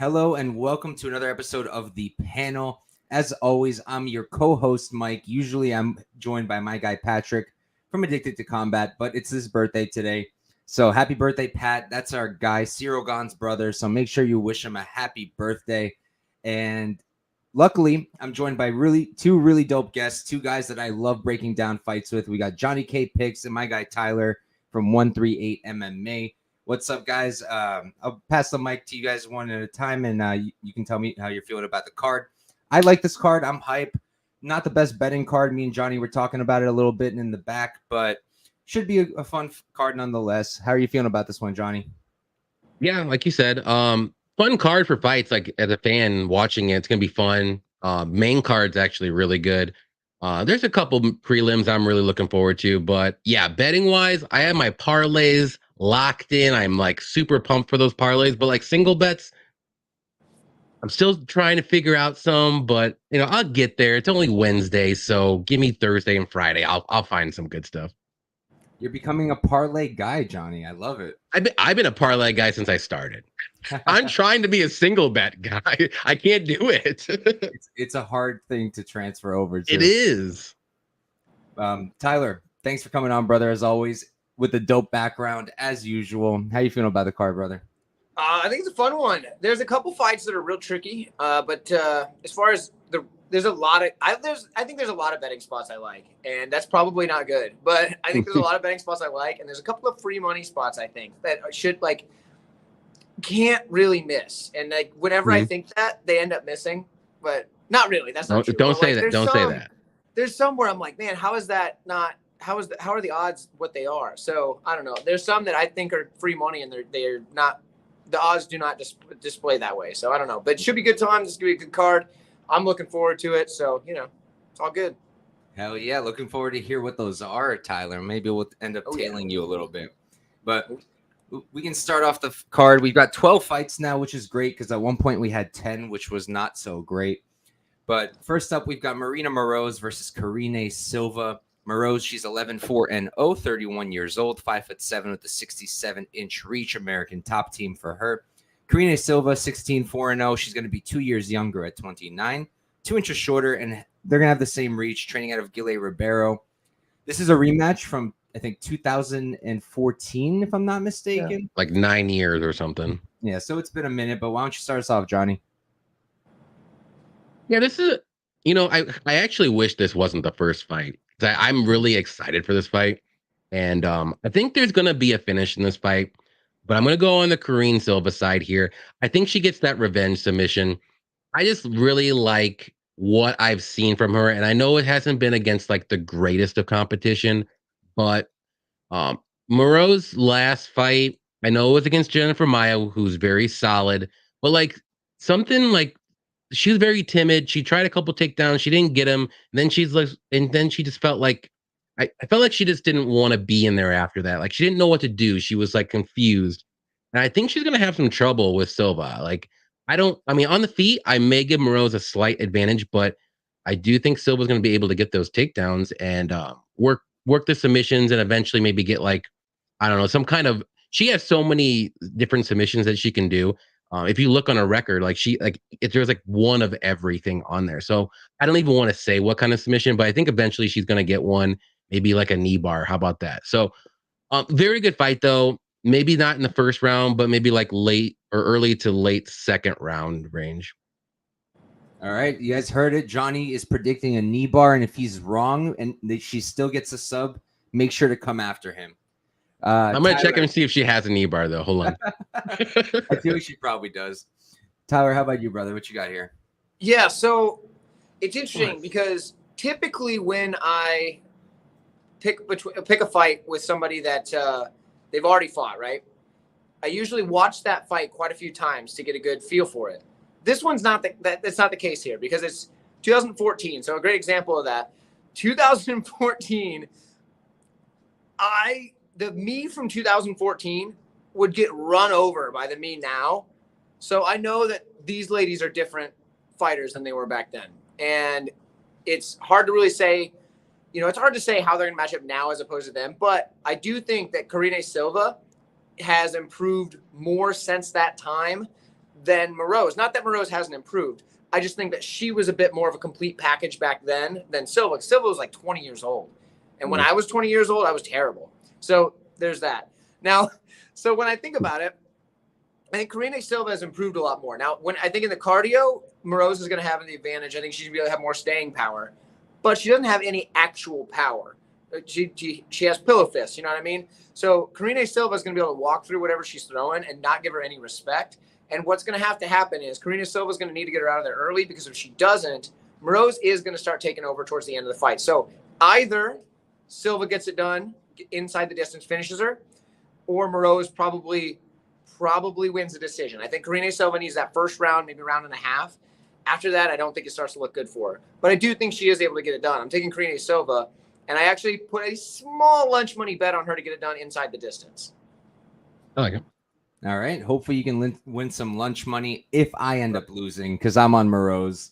Hello and welcome to another episode of The Panel. As always, I'm your co-host, Mike. Usually I'm joined by my guy, Patrick, from Addicted to Combat, but it's his birthday today. So happy birthday, Pat. That's our guy, Cyril Gon's brother. So make sure you wish him a happy birthday. And luckily, I'm joined by two really dope guests, two guys that I love breaking down fights with. We got Johnny K Picks and my guy, Tyler from 138 MMA. What's up, guys? I'll pass the mic to you guys one at a time, and you can tell me how you're feeling about the card. I like this card. I'm hype. Not the best betting card. Me and Johnny were talking about it a little bit in the back, but should be a fun card nonetheless. How are you feeling about this one, Johnny? Yeah, like you said, fun card for fights. Like as a fan watching it, it's gonna be fun. Main card's actually really good. There's a couple prelims I'm really looking forward to, but yeah, betting wise, I have my parlays locked in. I'm like super pumped for those parlays, but like single bets, I'm still trying to figure out some, but I'll get there. It's only Wednesday, so give me Thursday and Friday. I'll find some good stuff. You're becoming a parlay guy, Johnny. I love it. I've been a parlay guy since I started. I'm trying to be a single bet guy. I can't do it. It's a hard thing to transfer over to. It is. Tyler, thanks for coming on, brother, as always, with a dope background, as usual. How you feeling about the card, brother? I think it's a fun one. There's a couple fights that are real tricky, but as far as there's a lot of I think there's a lot of betting spots I like, and that's probably not good. But I think there's a lot of betting spots I like, and there's a couple of free money spots I think that should can't really miss. And like whenever I think that, they end up missing, but not really. That's not true. Don't say that. Don't say that. There's some where I'm like, man, how is that not? How are the odds what they are? So I don't know. There's some that I think are free money, and they're not. The odds do not display that way. So I don't know, but it should be good times. It's gonna be a good card. I'm looking forward to it. So, it's all good. Hell yeah. Looking forward to hear what those are, Tyler. Maybe we'll end up tailing you a little bit. But we can start off the card. We've got 12 fights now, which is great because at one point we had 10, which was not so great. But first up, we've got Marina Moroz versus Karine Silva. Moroz, she's 11-4-0, 31 years old, 5'7" with a 67-inch reach, American top team for her. Karine Silva, 16-4-0. She's going to be 2 years younger at 29, 2 inches shorter, and they're going to have the same reach, training out of Gile Ribeiro. This is a rematch from, I think, 2014, if I'm not mistaken. Yeah. Like 9 years or something. Yeah, so it's been a minute, but why don't you start us off, Johnny? Yeah, this is, I actually wish this wasn't the first fight. I'm really excited for this fight. And I think there's going to be a finish in this fight. But I'm going to go on the Karine Silva side here. I think she gets that revenge submission. I just really like what I've seen from her. And I know it hasn't been against like the greatest of competition. But Moroz's last fight, I know it was against Jennifer Maia, who's very solid. But like something like she was very timid. She tried a couple takedowns. She didn't get him. And then she just felt like I felt like she just didn't want to be in there after that. Like she didn't know what to do. She was like confused. And I think she's gonna have some trouble with Silva. On the feet, I may give Moroz a slight advantage, but I do think Silva's gonna be able to get those takedowns and work the submissions and eventually maybe get some kind of she has so many different submissions that she can do. If you look on her record, there's like one of everything on there. So I don't even want to say what kind of submission, but I think eventually she's going to get one, maybe like a knee bar. How about that? So very good fight, though. Maybe not in the first round, but maybe like late or early to late second round range. All right. You guys heard it. Johnny is predicting a knee bar, and if he's wrong and she still gets a sub, make sure to come after him. I'm going to check and see if she has a knee bar, though. Hold on. I feel like she probably does. Tyler, how about you, brother? What you got here? Yeah, so it's interesting because typically when I pick a fight with somebody that they've already fought, right? I usually watch that fight quite a few times to get a good feel for it. This one's that's not the case here because it's 2014. So a great example of that. 2014, the me from 2014 would get run over by the me now. So I know that these ladies are different fighters than they were back then. And it's hard to really say, it's hard to say how they're going to match up now as opposed to them. But I do think that Karine Silva has improved more since that time than Moroz. Not that Moroz hasn't improved. I just think that she was a bit more of a complete package back then than Silva. Silva was like 20 years old. And when I was 20 years old, I was terrible. So there's that. Now, so when I think about it, I think Karine Silva has improved a lot more. Now, when I think in the cardio, Moroz is going to have the advantage. I think she's going to be able to have more staying power, but she doesn't have any actual power. She has pillow fists, you know what I mean? So Karine Silva is going to be able to walk through whatever she's throwing and not give her any respect. And what's going to have to happen is Karine Silva is going to need to get her out of there early, because if she doesn't, Moroz is going to start taking over towards the end of the fight. So either Silva gets it done inside the distance, finishes her, or Moroz probably wins the decision. I think Karine Silva needs that first round, maybe round and a half. After that, I don't think it starts to look good for her. But I do think she is able to get it done. I'm taking Karine Silva, and I actually put a small lunch money bet on her to get it done inside the distance. I like it. All right. Hopefully you can win some lunch money if I end up losing, because I'm on Moroz.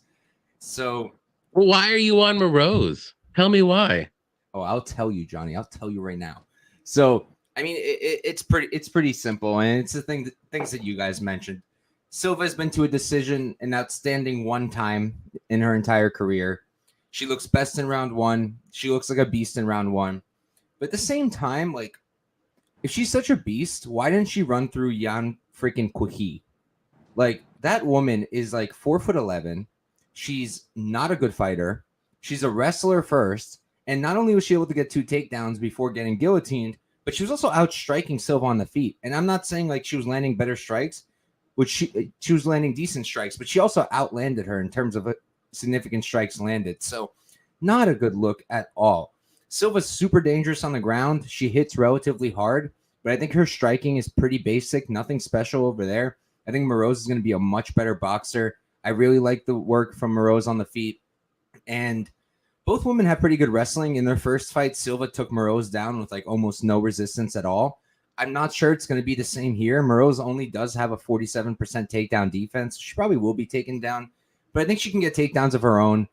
So, well, why are you on Moroz? Tell me why. Oh, I'll tell you, Johnny. I'll tell you right now. So, I mean, it's pretty simple, and it's the things that you guys mentioned. Silva has been to a decision an outstanding one time in her entire career. She looks best in round one. She looks like a beast in round one. But at the same time, like, if she's such a beast, why didn't she run through Yan freaking Kwihi? Like, that woman is like 4'11". She's not a good fighter. She's a wrestler first. And not only was she able to get 2 takedowns before getting guillotined, but she was also outstriking Silva on the feet. And I'm not saying like she was landing better strikes, which she was landing decent strikes, but she also outlanded her in terms of significant strikes landed. So not a good look at all. Silva's super dangerous on the ground. She hits relatively hard, but I think her striking is pretty basic. Nothing special over there. I think Moroz is going to be a much better boxer. I really like the work from Moroz on the feet. And both women have pretty good wrestling. In their first fight, Silva took Moroz down with like almost no resistance at all. I'm not sure it's going to be the same here. Moroz only does have a 47% takedown defense. She probably will be taken down, but I think she can get takedowns of her own.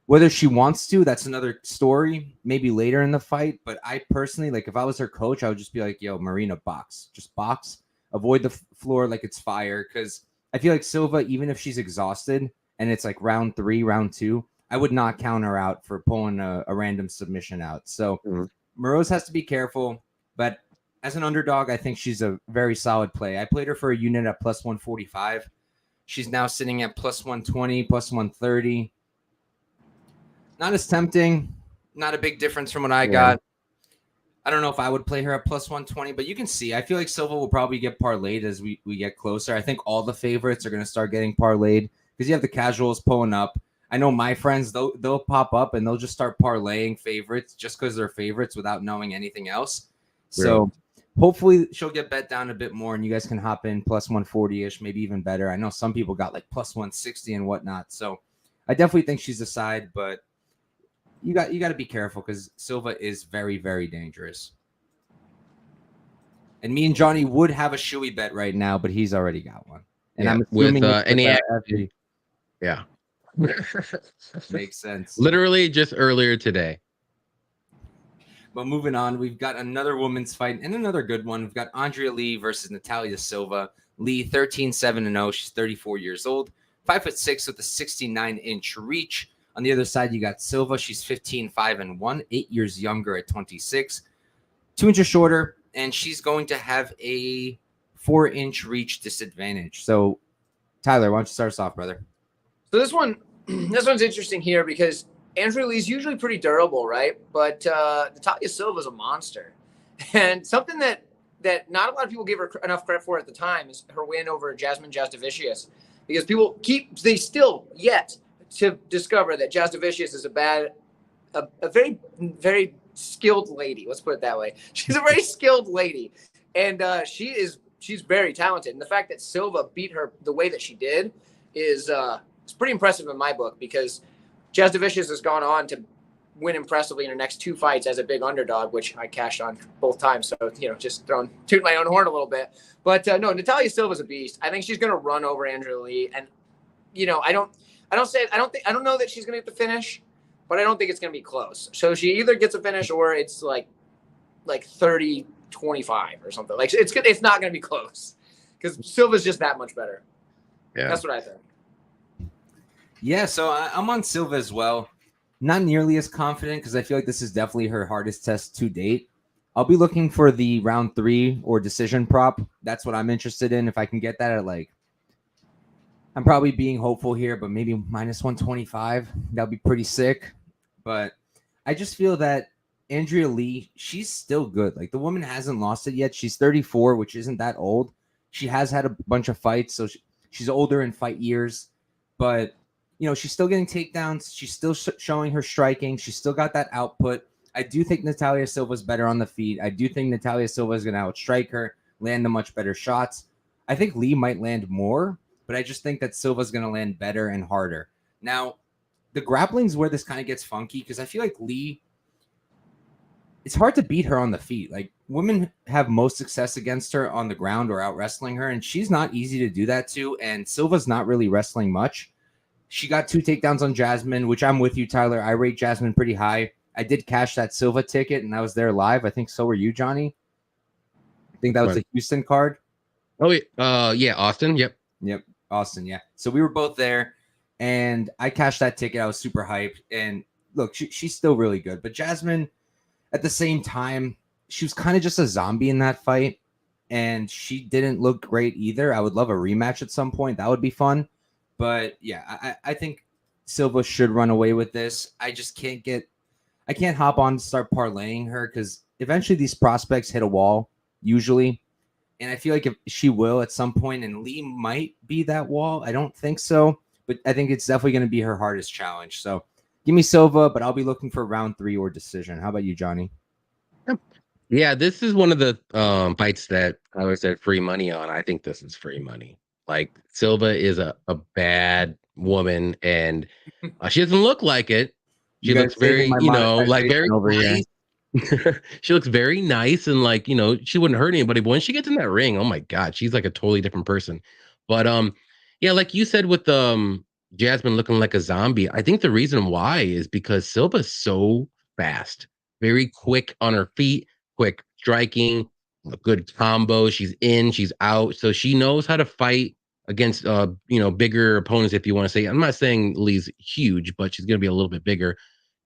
Whether she wants to, that's another story, maybe later in the fight. But I personally, like, if I was her coach, I would just be like, yo, Marina, box. Just box. Avoid the floor like it's fire. Because I feel like Silva, even if she's exhausted and it's like round 3, round 2, I would not count her out for pulling a random submission out. So Moroz has to be careful. But as an underdog, I think she's a very solid play. I played her for a unit at plus 145. She's now sitting at plus 120, plus 130. Not as tempting. Not a big difference from what I got. I don't know if I would play her at plus 120, but you can see. I feel like Silva will probably get parlayed as we get closer. I think all the favorites are going to start getting parlayed because you have the casuals pulling up. I know my friends, they'll pop up and they'll just start parlaying favorites just because they're favorites without knowing anything else. So hopefully she'll get bet down a bit more and you guys can hop in plus 140-ish, maybe even better. I know some people got like plus 160 and whatnot. So I definitely think she's a side, but you got to be careful because Silva is very, very dangerous. And me and Johnny would have a shoey bet right now, but he's already got one. And I'm assuming makes sense. Literally just earlier today. But moving on, we've got another women's fight and another good one. We've got Andrea Lee versus Natalia Silva. Lee 13-7-0. She's 34 years old, 5'6" with a 69-inch reach. On the other side, you got Silva. She's 15-5-1, 8 years younger at 26, 2 inches shorter, and she's going to have a 4-inch reach disadvantage. So, Tyler, why don't you start us off, brother? So this one's interesting here because Andrea Lee's usually pretty durable, right? But Natalia Silva's a monster, and something that not a lot of people give her enough credit for at the time is her win over Jasmine Jasdavicius, because they still yet to discover that Jasdavicius is a very, very skilled lady. Let's put it that way. She's a very skilled lady, and she's very talented. And the fact that Silva beat her the way that she did is it's pretty impressive in my book, because Jasdavicius has gone on to win impressively in her next 2 fights as a big underdog, which I cashed on both times. So, just toot my own horn a little bit. But no, Natalia Silva's a beast. I think she's going to run over Andrea Lee, and I don't know that she's going to get the finish, but I don't think it's going to be close. So she either gets a finish or it's like 30-25 or something. Like it's not going to be close because Silva's just that much better. Yeah. That's what I think. Yeah, so I'm on Silva as well. Not nearly as confident because I feel like this is definitely her hardest test to date. I'll be looking for the round 3 or decision prop. That's what I'm interested in. If I can get that at like, I'm probably being hopeful here, but maybe minus 125. That'd be pretty sick. But I just feel that Andrea Lee, she's still good. Like the woman hasn't lost it yet. She's 34, which isn't that old. She has had a bunch of fights, so she's older in fight years. But she's still getting takedowns. She's still showing her striking. She's still got that output. I do think Natalia Silva's better on the feet. I do think Natalia Silva is going to outstrike her, land the much better shots. I think Lee might land more, but I just think that Silva's going to land better and harder. Now, the grappling's where this kind of gets funky because I feel like Lee, it's hard to beat her on the feet. Like women have most success against her on the ground or out wrestling her, and she's not easy to do that to. And Silva's not really wrestling much. She got 2 takedowns on Jasmine, which I'm with you, Tyler. I rate Jasmine pretty high. I did cash that Silva ticket, and I was there live. I think so were you, Johnny. I think that was the Houston card. Oh, yeah, Austin. Yep, Austin. Yeah. So we were both there, and I cashed that ticket. I was super hyped. And look, she's still really good. But Jasmine, at the same time, she was kind of just a zombie in that fight, and she didn't look great either. I would love a rematch at some point. That would be fun. But yeah, I think Silva should run away with this. I just can't hop on to start parlaying her because eventually these prospects hit a wall, usually. And I feel like if she will at some point, and Lee might be that wall. I don't think so, but I think it's definitely going to be her hardest challenge. So give me Silva, but I'll be looking for round 3 or decision. How about you, Johnny? Yeah, this is one of the fights that I always said free money on. I think this is free money. Like Silva is a bad woman, and she doesn't look like it. She looks very, like very over nice. She looks very nice, and like she wouldn't hurt anybody. But when she gets in that ring, oh my god, she's like a totally different person. But yeah, like you said with Jasmine looking like a zombie, I think the reason why is because Silva's so fast, very quick on her feet, quick striking, a good combo. She's in, she's out, so she knows how to fight against bigger opponents, if you want to say. I'm not saying Lee's huge, but she's going to be a little bit bigger.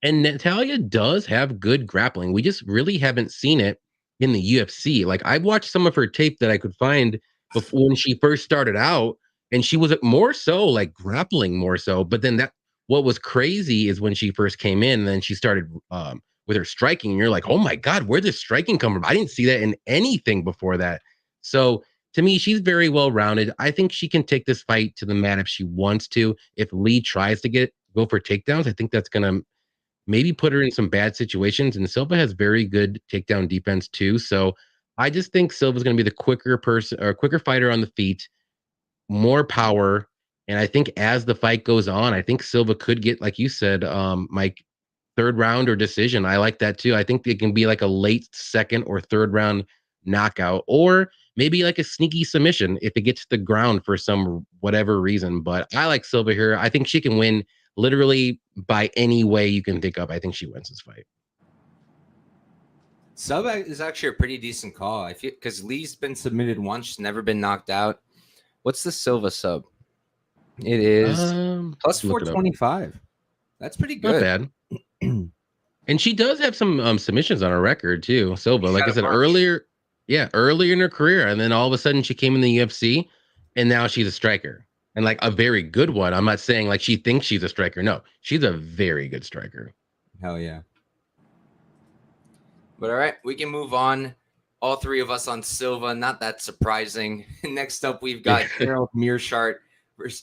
And Natalia does have good grappling. We just really haven't seen it in the UFC. Like I've watched some of her tape that I could find before when she first started out, and she was more so like grappling more so. But then what was crazy is when she first came in, and then she started with her striking, and you're like, oh my god, where did striking come from? I didn't see that in anything before that. So to me, she's very well rounded. I think she can take this fight to the mat if she wants to. If Lee tries to go for takedowns, I think that's gonna maybe put her in some bad situations. And Silva has very good takedown defense too. So I just think Silva's gonna be the quicker fighter on the feet, more power. And I think as the fight goes on, I think Silva could get, like you said, Mike, 3rd round or decision. I like that too. I think it can be like a late 2nd or 3rd round knockout, or maybe like a sneaky submission if it gets to the ground for some whatever reason. But I like Silva here. I think she can win literally by any way you can think of. I think she wins this fight. Sub is actually a pretty decent call. I feel because Lee's been submitted once, she's never been knocked out. What's the Silva sub? It is plus 425. That's pretty good. Not bad. And she does have some submissions on her record too. Silva, like I said earlier in her career, and then all of a sudden she came in the UFC, and now she's a striker, and like a very good one. I'm not saying like she thinks she's a striker. No, she's a very good striker. Hell yeah. But all right, we can move on. All 3 of us on Silva, not that surprising. Next up, we've got Gerald Meerschaert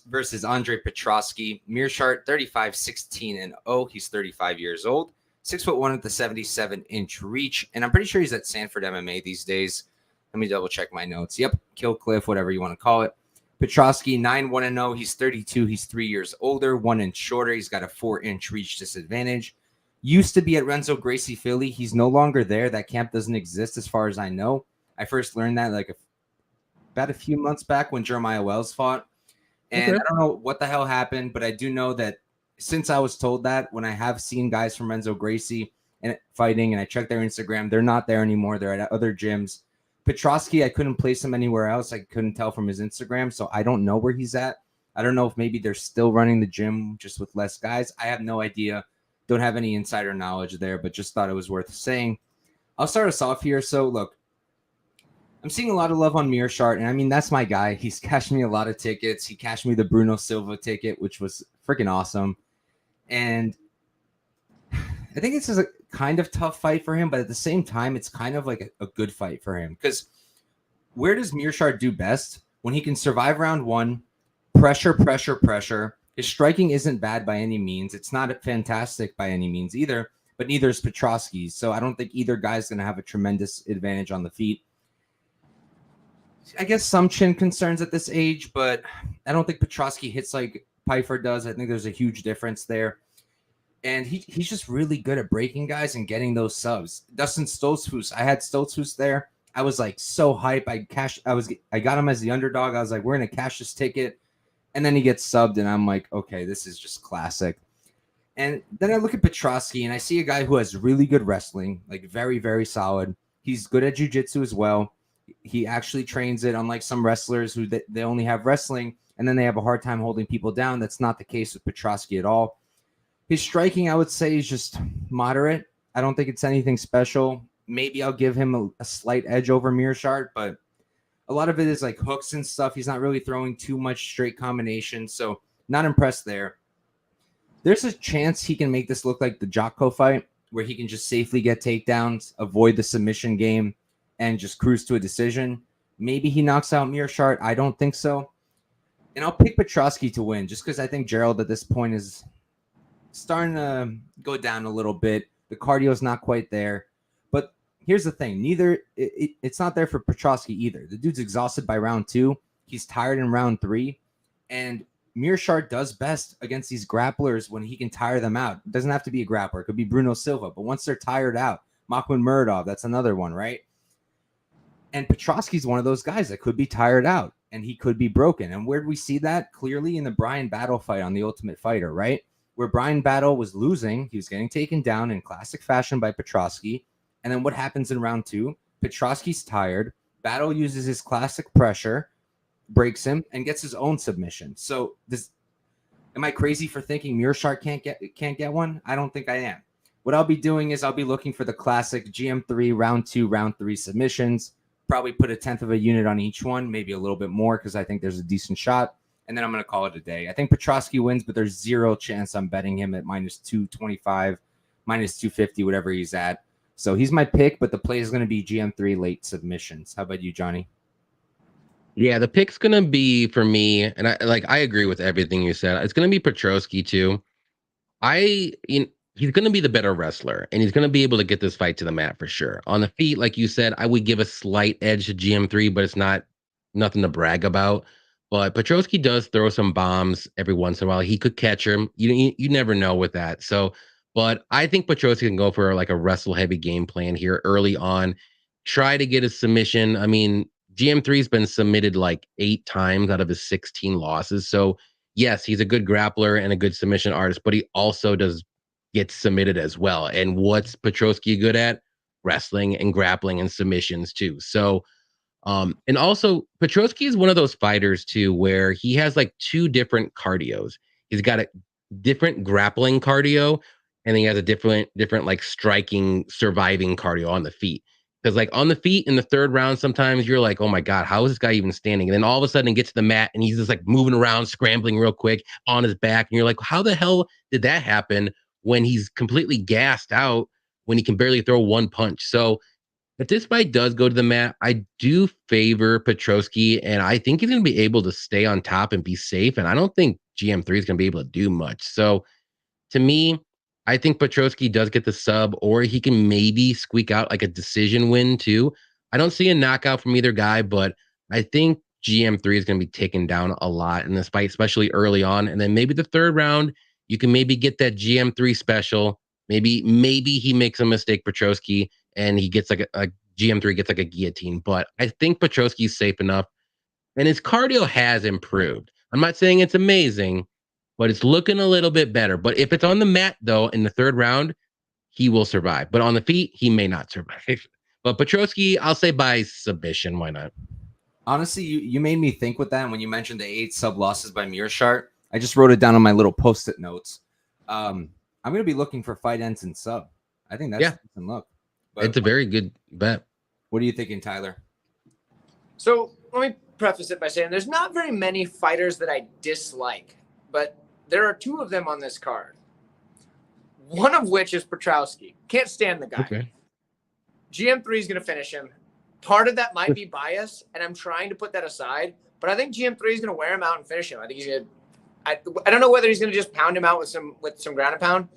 versus Andre Petroski. Meerschaert, 35-16-0. He's 35 years old, 6'1" at the 77-inch reach, and I'm pretty sure he's at Sanford MMA these days. Let me double check my notes. Yep, Kill Cliff, whatever you want to call it. Petroski, 9-1-0. He's 32. He's 3 years older, 1 inch shorter. He's got a 4-inch reach disadvantage. Used to be at Renzo Gracie Philly. He's no longer there. That camp doesn't exist as far as I know. I first learned that like about a few months back when Jeremiah Wells fought. And I don't know what the hell happened, but I do know that since I was told that, when I have seen guys from Renzo Gracie and fighting and I check their Instagram, they're not there anymore. They're at other gyms. Petroski, I couldn't place him anywhere else. I couldn't tell from his Instagram, so I don't know where he's at. I don't know if maybe they're still running the gym just with less guys. I have no idea. Don't have any insider knowledge there, but just thought it was worth saying. I'll start us off here. So look, I'm seeing a lot of love on Mearshart, and I mean, that's my guy. He's cashed me a lot of tickets. He cashed me the Bruno Silva ticket, which was freaking awesome. And I think it's a kind of tough fight for him, but at the same time, it's kind of like a good fight for him. Because where does Mearshart do best? When he can survive round one, pressure. His striking isn't bad by any means. It's not fantastic by any means either, but neither is Petroski's. So I don't think either guy's going to have a tremendous advantage on the feet. I guess some chin concerns at this age, but I don't think Petroski hits like Pfeiffer does. I think there's a huge difference there. And he's just really good at breaking guys and getting those subs. Dustin Stoltzfus, I had Stoltzfus there. I was like so hype. I got him as the underdog. I was like, we're gonna cash this ticket. And then he gets subbed, and I'm like, okay, this is just classic. And then I look at Petroski, and I see a guy who has really good wrestling, like very, very solid. He's good at jiu-jitsu as well. He actually trains it, unlike some wrestlers who they only have wrestling, and then they have a hard time holding people down. That's not the case with Petroski at all. His striking, I would say, is just moderate. I don't think it's anything special. Maybe I'll give him a slight edge over Mearshart, but a lot of it is like hooks and stuff. He's not really throwing too much straight combinations, so not impressed there. There's a chance he can make this look like the Jocko fight, where he can just safely get takedowns, avoid the submission game, and just cruise to a decision. Maybe he knocks out Mearshart. I don't think so. And I'll pick Petroski to win, just because I think Gerald at this point is starting to go down a little bit. The cardio's not quite there. But here's the thing. It's not there for Petroski either. The dude's exhausted by round 2. He's tired in round 3. And Mearshart does best against these grapplers when he can tire them out. It doesn't have to be a grappler. It could be Bruno Silva. But once they're tired out, Makhmud Muradov, that's another one, right? And Petroski's one of those guys that could be tired out. And he could be broken. And where do we see that? Clearly in the Brian Battle fight on The Ultimate Fighter, right? Where Brian Battle was losing, he was getting taken down in classic fashion by Petroski. And then what happens in round 2? Petroski's tired. Battle uses his classic pressure, breaks him, and gets his own submission. So am I crazy for thinking Mearshart can't get one? I don't think I am. What I'll be doing is I'll be looking for the classic GM3 round 2, round 3 submissions. Probably put 1/10 of a unit on each one, maybe a little bit more because I think there's a decent shot. And then I'm going to call it a day. I think Petroski wins, but there's zero chance I'm betting him at minus 225, minus 250, whatever he's at. So he's my pick, but the play is going to be GM3 late submissions. How about you, Johnny? Yeah, the pick's going to be for me, and I agree with everything you said. It's going to be Petroski too. He's going to be the better wrestler, and he's going to be able to get this fight to the mat for sure. On the feet, like you said, I would give a slight edge to GM3, but it's nothing to brag about. But Petroski does throw some bombs every once in a while. He could catch him. You never know with that. So, but I think Petroski can go for like a wrestle heavy game plan here early on. Try to get a submission. I mean, GM3's been submitted like 8 times out of his 16 losses. So yes, he's a good grappler and a good submission artist, but he also does get submitted as well. And what's Petroski good at? Wrestling and grappling and submissions too. So and also Petroski is one of those fighters too, where he has like 2 different cardios. He's got a different grappling cardio, and he has a different like striking, surviving cardio on the feet. Because like on the feet in the 3rd round, sometimes you're like, oh my God, how is this guy even standing? And then all of a sudden get to the mat and he's just like moving around, scrambling real quick on his back. And you're like, how the hell did that happen when he's completely gassed out, when he can barely throw one punch? So if this fight does go to the mat, I do favor Petroski, and I think he's going to be able to stay on top and be safe. And I don't think GM3 is going to be able to do much. So to me, I think Petroski does get the sub, or he can maybe squeak out like a decision win too. I don't see a knockout from either guy, but I think GM3 is going to be taken down a lot in this fight, especially early on. And then maybe the 3rd round, you can maybe get that GM3 special. Maybe he makes a mistake, Petroski, and he gets like a GM3 gets like a guillotine. But I think Petroski's safe enough, and his cardio has improved. I'm not saying it's amazing, but it's looking a little bit better. But if it's on the mat, though, in the 3rd round, he will survive. But on the feet, he may not survive. But Petroski, I'll say by submission. Why not? Honestly, you made me think with that. And when you mentioned the 8 sub losses by Mearshart, I just wrote it down on my little post-it notes. I'm going to be looking for fight ends and sub. I think that's Yeah, a decent look. it's But a very good bet. what are you thinking, Tyler? So let me preface it by saying there's not very many fighters that I dislike, but there are 2 of them on this card. One of which is Petrowski. Can't stand the guy. Okay. GM3 is going to finish him. Part of that might be bias, and I'm trying to put that aside. But I think GM3 is going to wear him out and finish him. I think he's going to. I don't know whether he's going to just pound him out with some ground and pound,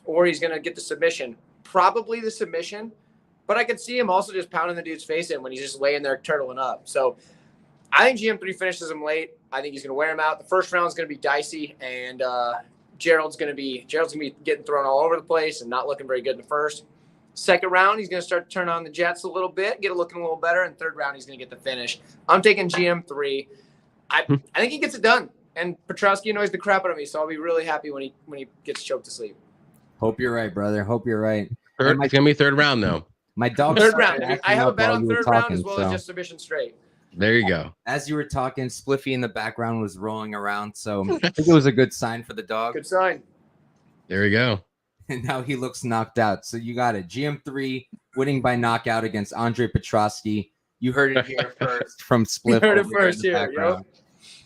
or he's going to get the submission. Probably the submission, but I could see him also just pounding the dude's face in when he's just laying there turtling up. So I think GM3 finishes him late. I think he's going to wear him out. The first round is going to be dicey, and Gerald's going to be getting thrown all over the place and not looking very good in the first. Second round, he's going to start to turn on the jets a little bit, get it looking a little better. And third round, he's going to get the finish. I'm taking GM3. I think he gets it done. And Petrowski annoys the crap out of me, so I'll be really happy when he gets choked to sleep. Hope you're right, brother. Hope you're right. It's going to be third round, though. My dog. Third round. I have a bet on third round as well as just submission straight. There you go. As you were talking, Spliffy in the background was rolling around, so I think it was a good sign for the dog. Good sign. There we go. And now he looks knocked out. So you got it. GM3 winning by knockout against Andre Petrosky. You heard it here first from Spliff. You heard it first here.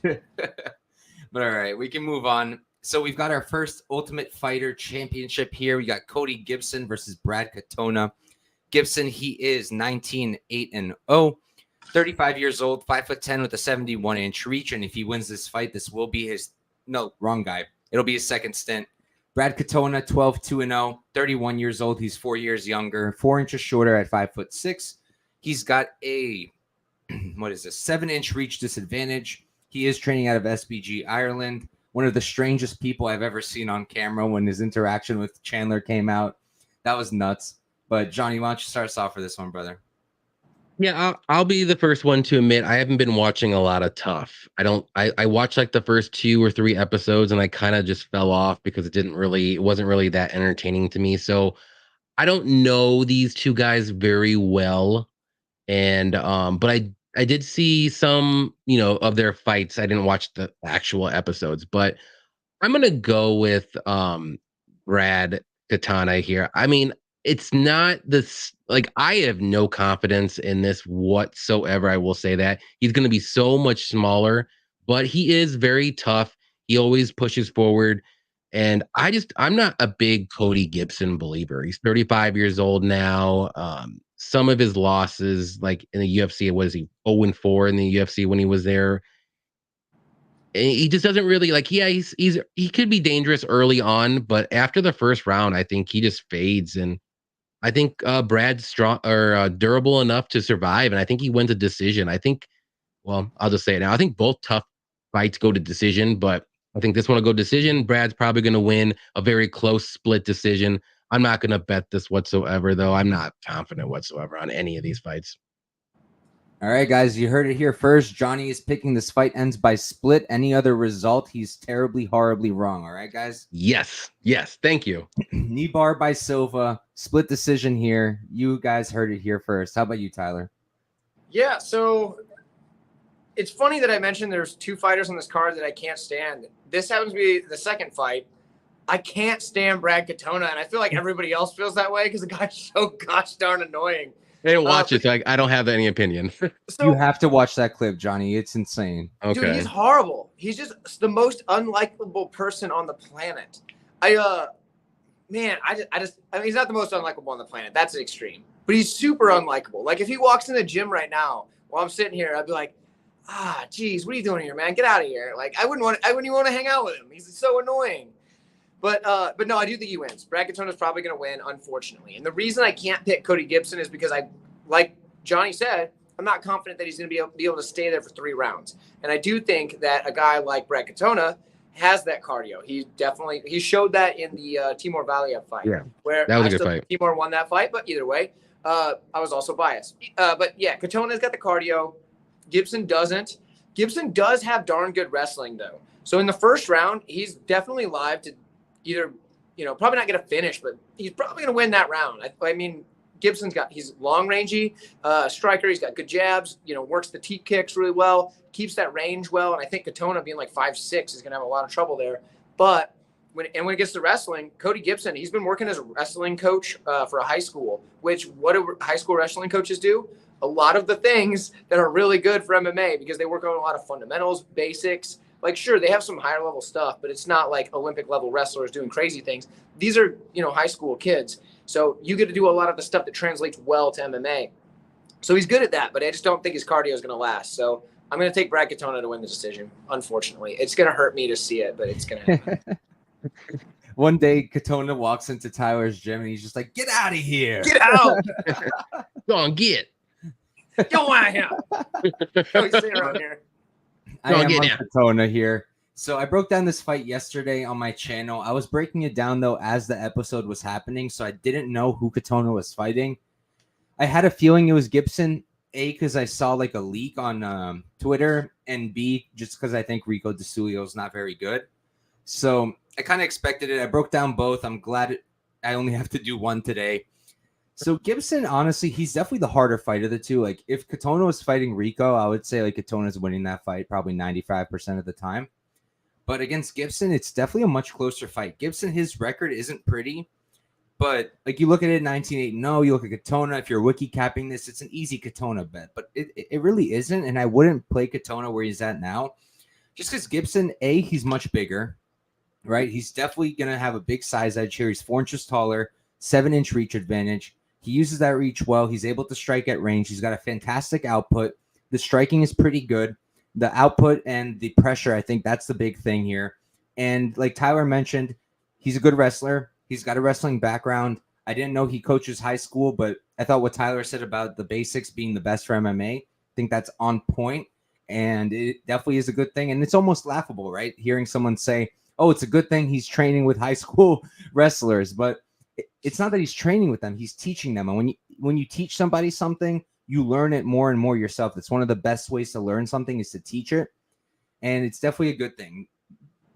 But all right, we can move on. So we've got our first Ultimate Fighter Championship here. We got Cody Gibson versus Brad Katona. Gibson, he is 19-8-0, 35 years old, 5'10" with a 71-inch reach. And if he wins this fight, this will be his wrong guy. It'll be his second stint. Brad Katona, 12-2-0, 31 years old. He's 4 years younger, 4 inches shorter at 5'6". He's got a 7-inch reach disadvantage. He is training out of SBG Ireland. One of the strangest people I've ever seen on camera when his interaction with Chandler came out. That was nuts. But Johnny, why don't you start us off for this one, brother? Yeah, I'll be the first one to admit I haven't been watching a lot of Tough. I watched like the first 2 or 3 episodes and I kind of just fell off because it wasn't really that entertaining to me. So I don't know these 2 guys very well. And but I did see some, of their fights. I didn't watch the actual episodes, but I'm gonna go with Brad Katana here. I mean, it's not this, like, I have no confidence in this whatsoever. I will say that he's gonna be so much smaller, but he is very tough. He always pushes forward. And I'm not a big Cody Gibson believer. He's 35 years old now. Some of his losses, like in the UFC, was he 0-4 in the UFC when he was there? And he just doesn't really he could be dangerous early on, but after the first round, I think he just fades. And I think Brad's strong or durable enough to survive, and I think he wins a decision. I'll just say it now. I think both Tough fights go to decision, but I think this one will go decision. Brad's probably going to win a very close split decision. I'm not going to bet this whatsoever, though. I'm not confident whatsoever on any of these fights. All right, guys, you heard it here first. Johnny is picking this fight ends by split. Any other result, he's terribly, horribly wrong. All right, guys? Yes. Thank you. Knee bar by Silva. Split decision here. You guys heard it here first. How about you, Tyler? Yeah, so it's funny that I mentioned there's 2 fighters on this card that I can't stand. This happens to be the second fight. I can't stand Brad Katona, and I feel like everybody else feels that way because the guy's so gosh darn annoying. I didn't watch it, so I don't have any opinion. So, you have to watch that clip, Johnny. It's insane. Okay. Dude, he's horrible. He's just the most unlikable person on the planet. I mean, he's not the most unlikable on the planet. That's an extreme. But he's super unlikable. Like, if he walks in the gym right now while I'm sitting here, I'd be like, geez, what are you doing here, man? Get out of here. Like, I wouldn't even want to hang out with him. He's so annoying. But no, I do think he wins. Brad Katona's probably going to win, unfortunately. And the reason I can't pick Cody Gibson is because like Johnny said, I'm not confident that he's going to be able to stay there for 3 rounds. And I do think that a guy like Brad Katona has that cardio. He showed that in the Timur Valiev fight. Yeah, where that was a good fight. Timur won that fight, but either way, I was also biased. But yeah, Katona's got the cardio. Gibson doesn't. Gibson does have darn good wrestling, though. So in the first round, he's definitely live to either, probably not get a finish, but he's probably going to win that round. I mean, he's long rangey striker. He's got good jabs, works the teep kicks really well, keeps that range well. And I think Katona being like 5'6" is going to have a lot of trouble there. But when it gets to wrestling, Cody Gibson, he's been working as a wrestling coach for a high school, which what do high school wrestling coaches do? A lot of the things that are really good for MMA, because they work on a lot of fundamentals, basics. Like, sure, they have some higher level stuff, but it's not like Olympic level wrestlers doing crazy things. These are, high school kids. So you get to do a lot of the stuff that translates well to MMA. So he's good at that, but I just don't think his cardio is going to last. So I'm going to take Brad Katona to win the decision. Unfortunately, it's going to hurt me to see it, but it's going to happen. One day, Katona walks into Tyler's gym and he's just like, "Get out of here! Get out! Go on, get. Go on here! Don't say it around here." I am on Katona here. So I broke down this fight yesterday on my channel. I was breaking it down, though, as the episode was happening, so I didn't know who Katona was fighting. I had a feeling it was Gibson, A, because I saw like a leak on Twitter, and B, just because I think Rico DeSulio is not very good. So I kind of expected it. I broke down both. I'm glad I only have to do one today. So Gibson, honestly, he's definitely the harder fight of the two. Like, if Katona was fighting Rico, I would say like Katona's winning that fight probably 95% of the time. But against Gibson, it's definitely a much closer fight. Gibson, his record isn't pretty, but like you look at it, 19-8-0, you look at Katona. If you're wiki capping this, it's an easy Katona bet, but it really isn't. And I wouldn't play Katona where he's at now, just because Gibson, A, he's much bigger, right? He's definitely going to have a big size edge here. He's 4 inches taller, 7-inch reach advantage. He uses that reach well. He's able to strike at range. He's got a fantastic output. The striking is pretty good. The output and the pressure, I think that's the big thing here. And like Tyler mentioned, he's a good wrestler. He's got a wrestling background. I didn't know he coaches high school, but I thought what Tyler said about the basics being the best for MMA, I think that's on point. And it definitely is a good thing. And it's almost laughable, right? Hearing someone say, "Oh, it's a good thing he's training with high school wrestlers." But it's not that he's training with them. He's teaching them. And when you teach somebody something, you learn it more and more yourself. It's one of the best ways to learn something is to teach it. And it's definitely a good thing.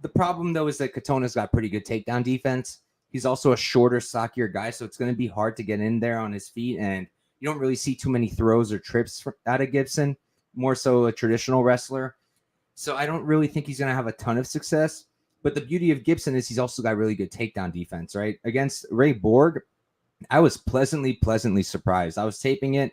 The problem, though, is that Katona's got pretty good takedown defense. He's also a shorter, stockier guy, so it's going to be hard to get in there on his feet. And you don't really see too many throws or trips out of Gibson, more so a traditional wrestler. So I don't really think he's going to have a ton of success. But the beauty of Gibson is he's also got really good takedown defense, right? Against Ray Borg, I was pleasantly surprised. I was taping it,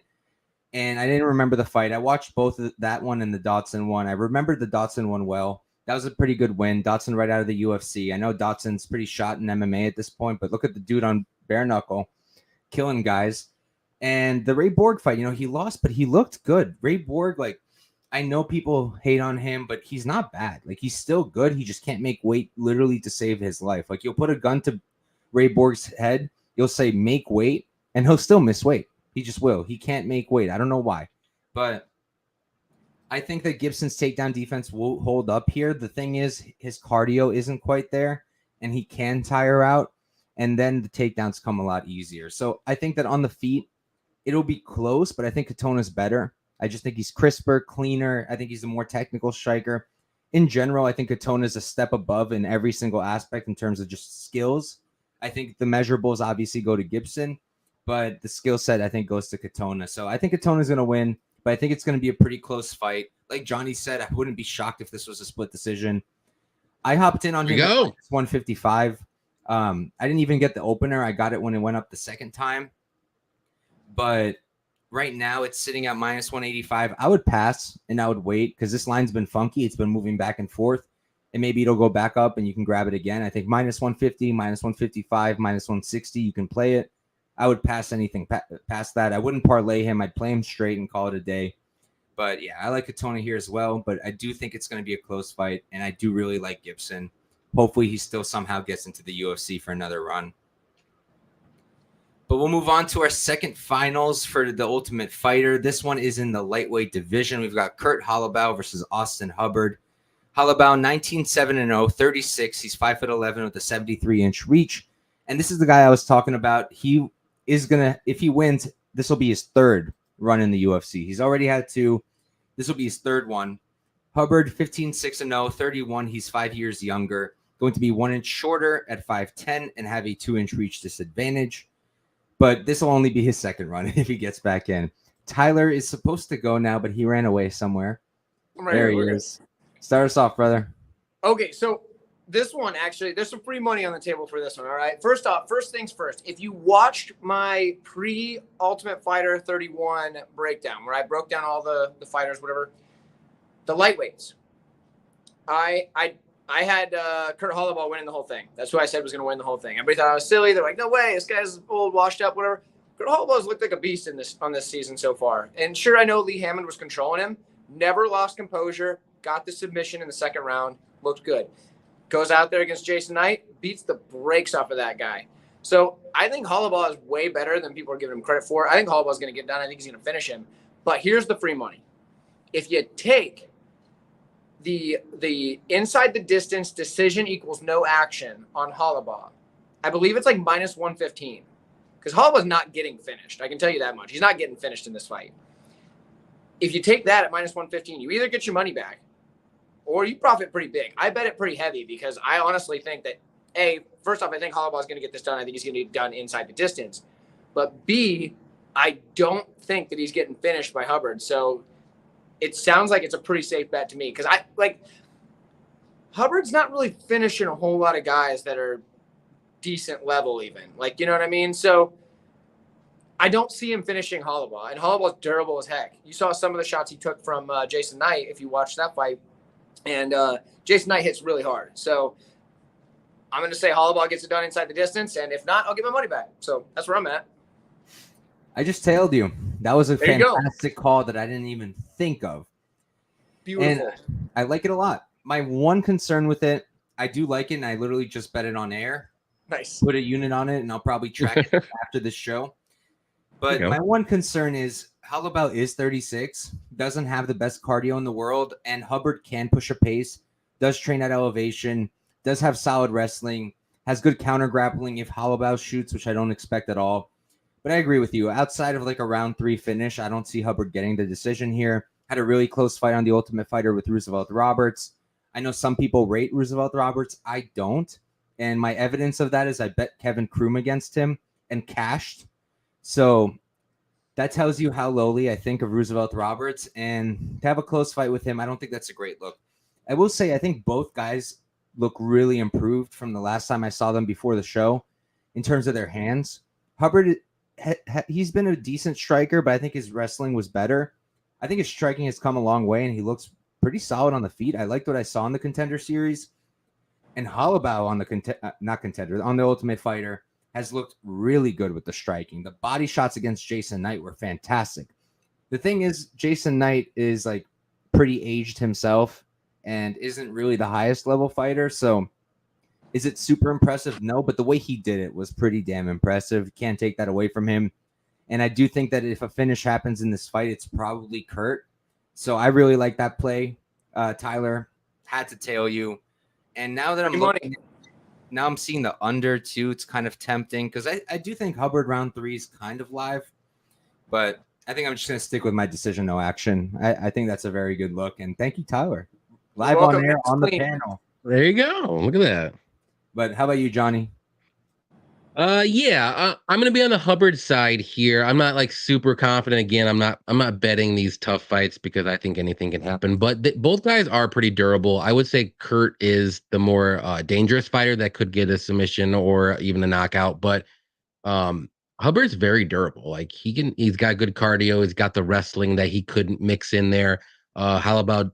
and I didn't remember the fight. I watched both that one and the Dotson one. I remembered the Dotson one well. That was a pretty good win. Dotson right out of the UFC. I know Dotson's pretty shot in MMA at this point, but look at the dude on bare knuckle, killing guys. And the Ray Borg fight, he lost, but he looked good. Ray Borg, like, I know people hate on him, but he's not bad. Like, he's still good. He just can't make weight literally to save his life. Like, you'll put a gun to Ray Borg's head, you'll say make weight, and he'll still miss weight. He just will. He can't make weight. I don't know why. But I think that Gibson's takedown defense will hold up here. The thing is, his cardio isn't quite there, and he can tire out, and then the takedowns come a lot easier. So I think that on the feet, it'll be close, but I think Katona's better. I just think he's crisper, cleaner. I think he's a more technical striker. In general, I think Katona's a step above in every single aspect in terms of just skills. I think the measurables obviously go to Gibson, but the skill set, I think, goes to Katona. So I think Katona's going to win, but I think it's going to be a pretty close fight. Like Johnny said, I wouldn't be shocked if this was a split decision. I hopped in on him at 155. I didn't even get the opener. I got it when it went up the second time. But right now it's sitting at minus 185. I would pass and I would wait because this line's been funky. It's been moving back and forth. And maybe it'll go back up and you can grab it again. I think minus 150, minus 155, minus 160, you can play it. I would pass anything past that. I wouldn't parlay him. I'd play him straight and call it a day. But yeah, I like Katona here as well. But I do think it's going to be a close fight. And I do really like Gibson. Hopefully he still somehow gets into the UFC for another run. But we'll move on to our second finals for the Ultimate Fighter. This one is in the lightweight division. We've got Kurt Holobaugh versus Austin Hubbard. Holobaugh, 19-7-0, 36. He's 5'11" with a 73-inch reach. And this is the guy I was talking about. He is going to, if he wins, this will be his third run in the UFC. He's already had two. This will be his third one. Hubbard, 15-6-0, 31. He's 5 years younger. Going to be 1 inch shorter at 5'10" and have a 2-inch reach disadvantage. but this will only be his second run if he gets back in. Tyler is supposed to go now, but he ran away somewhere. There he is. Start us off, brother. Okay, so this one, actually, there's some free money on the table for this one, all right? First off, first things first, if you watched my pre-Ultimate Fighter 31 breakdown, where I broke down all the fighters, whatever, the lightweights, I had Kurt Holloway winning the whole thing. That's who I said was going to win the whole thing. Everybody thought I was silly. They're like, no way, this guy's old, washed up, whatever. Kurt Holloway's looked like a beast on this season so far. And sure, I know Lee Hammond was controlling him. Never lost composure. Got the submission in the second round. Looked good. Goes out there against Jason Knight. Beats the brakes off of that guy. So I think Holloway is way better than people are giving him credit for. I think Holloway's going to get done. I think he's going to finish him. But here's the free money. If you take the inside the distance decision equals no action on Holloway, I believe it's like minus 115. Because Holloway's not getting finished. I can tell you that much. He's not getting finished in this fight. If you take that at minus 115, you either get your money back or you profit pretty big. I bet it pretty heavy because I honestly think that, A, first off, I think Holloway's going to get this done. I think he's going to get done inside the distance. But B, I don't think that he's getting finished by Hubbard. So it sounds like it's a pretty safe bet to me because Hubbard's not really finishing a whole lot of guys that are decent level even. Like, you know what I mean? So I don't see him finishing Holloway. And Holloway's durable as heck. You saw some of the shots he took from Jason Knight if you watched that fight. And Jason Knight hits really hard. So I'm going to say Holloway gets it done inside the distance. And if not, I'll get my money back. So that's where I'm at. I just tailed you. That was a fantastic call that I didn't even think of. Beautiful. And I like it a lot. My one concern with it, I do like it, and I literally just bet it on air. Nice. Put a unit on it, and I'll probably track it after the show. But my one concern is Holloway is 36, doesn't have the best cardio in the world, and Hubbard can push a pace, does train at elevation, does have solid wrestling, has good counter grappling if Holloway shoots, which I don't expect at all. But I agree with you. Outside of like a round 3 finish, I don't see Hubbard getting the decision here. Had a really close fight on the Ultimate Fighter with Roosevelt Roberts. I know some people rate Roosevelt Roberts. I don't. And my evidence of that is I bet Kevin Kroom against him and cashed. So that tells you how lowly I think of Roosevelt Roberts. And to have a close fight with him, I don't think that's a great look. I will say I think both guys look really improved from the last time I saw them before the show in terms of their hands. Hubbard, he's been a decent striker, but I think his wrestling was better. I think his striking has come a long way, and he looks pretty solid on the feet. I liked what I saw in the Contender Series. And Holloway on the on the Ultimate Fighter has looked really good with the striking. The body shots against Jason Knight were fantastic. The thing is, Jason Knight is like pretty aged himself and isn't really the highest level fighter. So is it super impressive? No, but the way he did it was pretty damn impressive. Can't take that away from him. And I do think that if a finish happens in this fight, it's probably Kurt. So I really like that play. Tyler, had to tail you. And now that I'm seeing the under too, it's kind of tempting because I do think Hubbard round 3 is kind of live, but I think I'm just going to stick with my decision, no action. I think that's a very good look. And thank you, Tyler. Live on air on the panel. There you go. Look at that. But how about you, Johnny? I'm gonna be on the Hubbard side here. I'm not like super confident. Again, I'm not betting these tough fights because I think anything can happen. But both guys are pretty durable. I would say Kurt is the more dangerous fighter that could get a submission or even a knockout. But Hubbard's very durable. Like he's got good cardio. He's got the wrestling that he couldn't mix in there. Holloway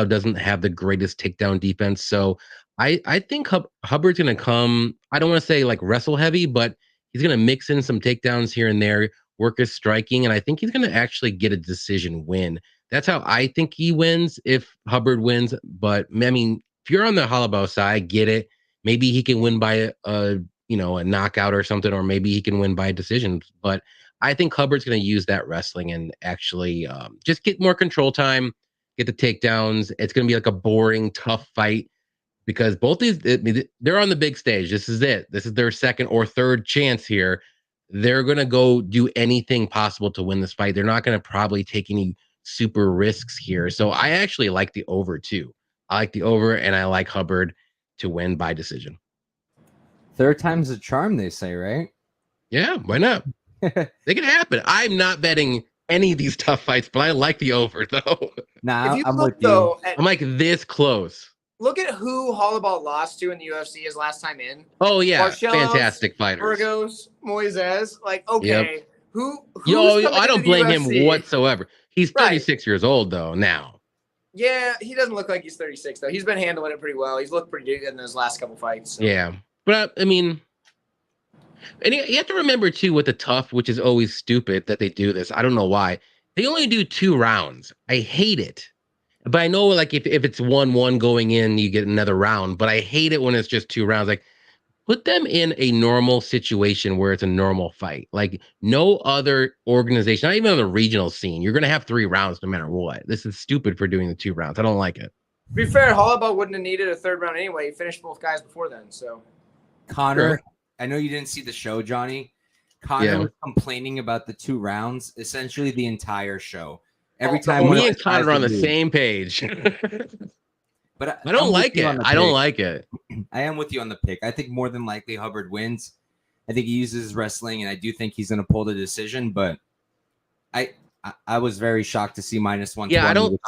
doesn't have the greatest takedown defense, so I think Hubbard's going to come, I don't want to say like wrestle heavy, but he's going to mix in some takedowns here and there, work his striking, and I think he's going to actually get a decision win. That's how I think he wins if Hubbard wins. But I mean, if you're on the Holloway side, get it. Maybe he can win by a knockout or something, or maybe he can win by decision. But I think Hubbard's going to use that wrestling and actually just get more control time, get the takedowns. It's going to be like a boring, tough fight. Because both these, they're on the big stage. This is it. This is their second or third chance here. They're going to go do anything possible to win this fight. They're not going to probably take any super risks here. So I actually like the over too. I like the over, and I like Hubbard to win by decision. Third time's a charm, they say, right? Yeah, why not? They can happen. I'm not betting any of these tough fights, but I like the over though. Nah, If you I'm look with you. though, at, I'm like this close. look at who Holloway lost to in the UFC his last time in. Oh yeah, Barcelos, fantastic fighters. Burgos, Moises. Like, okay, who's Yo, coming I don't into the blame him UFC? whatsoever. He's Right. 36 years old though now. Yeah, he doesn't look like he's 36 though. He's been handling it pretty well. He's looked pretty good in those last couple fights. So. Yeah, but I mean, and you have to remember too with the tough, which is always stupid that they do this. I don't know why. They only do 2 rounds. I hate it. But I know like if it's 1-1 going in, you get another round. But I hate it when it's just 2 rounds. Like put them in a normal situation where it's a normal fight. Like no other organization, not even on the regional scene, you're gonna have 3 rounds no matter what. This is stupid for doing the 2 rounds. I don't like it. To be fair, Holloway wouldn't have needed a 3rd round anyway. He finished both guys before then. So Connor, Sure. I know you didn't see the show, Johnny. Connor was complaining about the 2 rounds essentially the entire show. Every time Me and Connor are on the same page. But I don't like it. I don't like it. I am with you on the pick. I think more than likely Hubbard wins. I think he uses his wrestling, and I do think he's going to pull the decision. But I was very shocked to see -120. Yeah, I don't.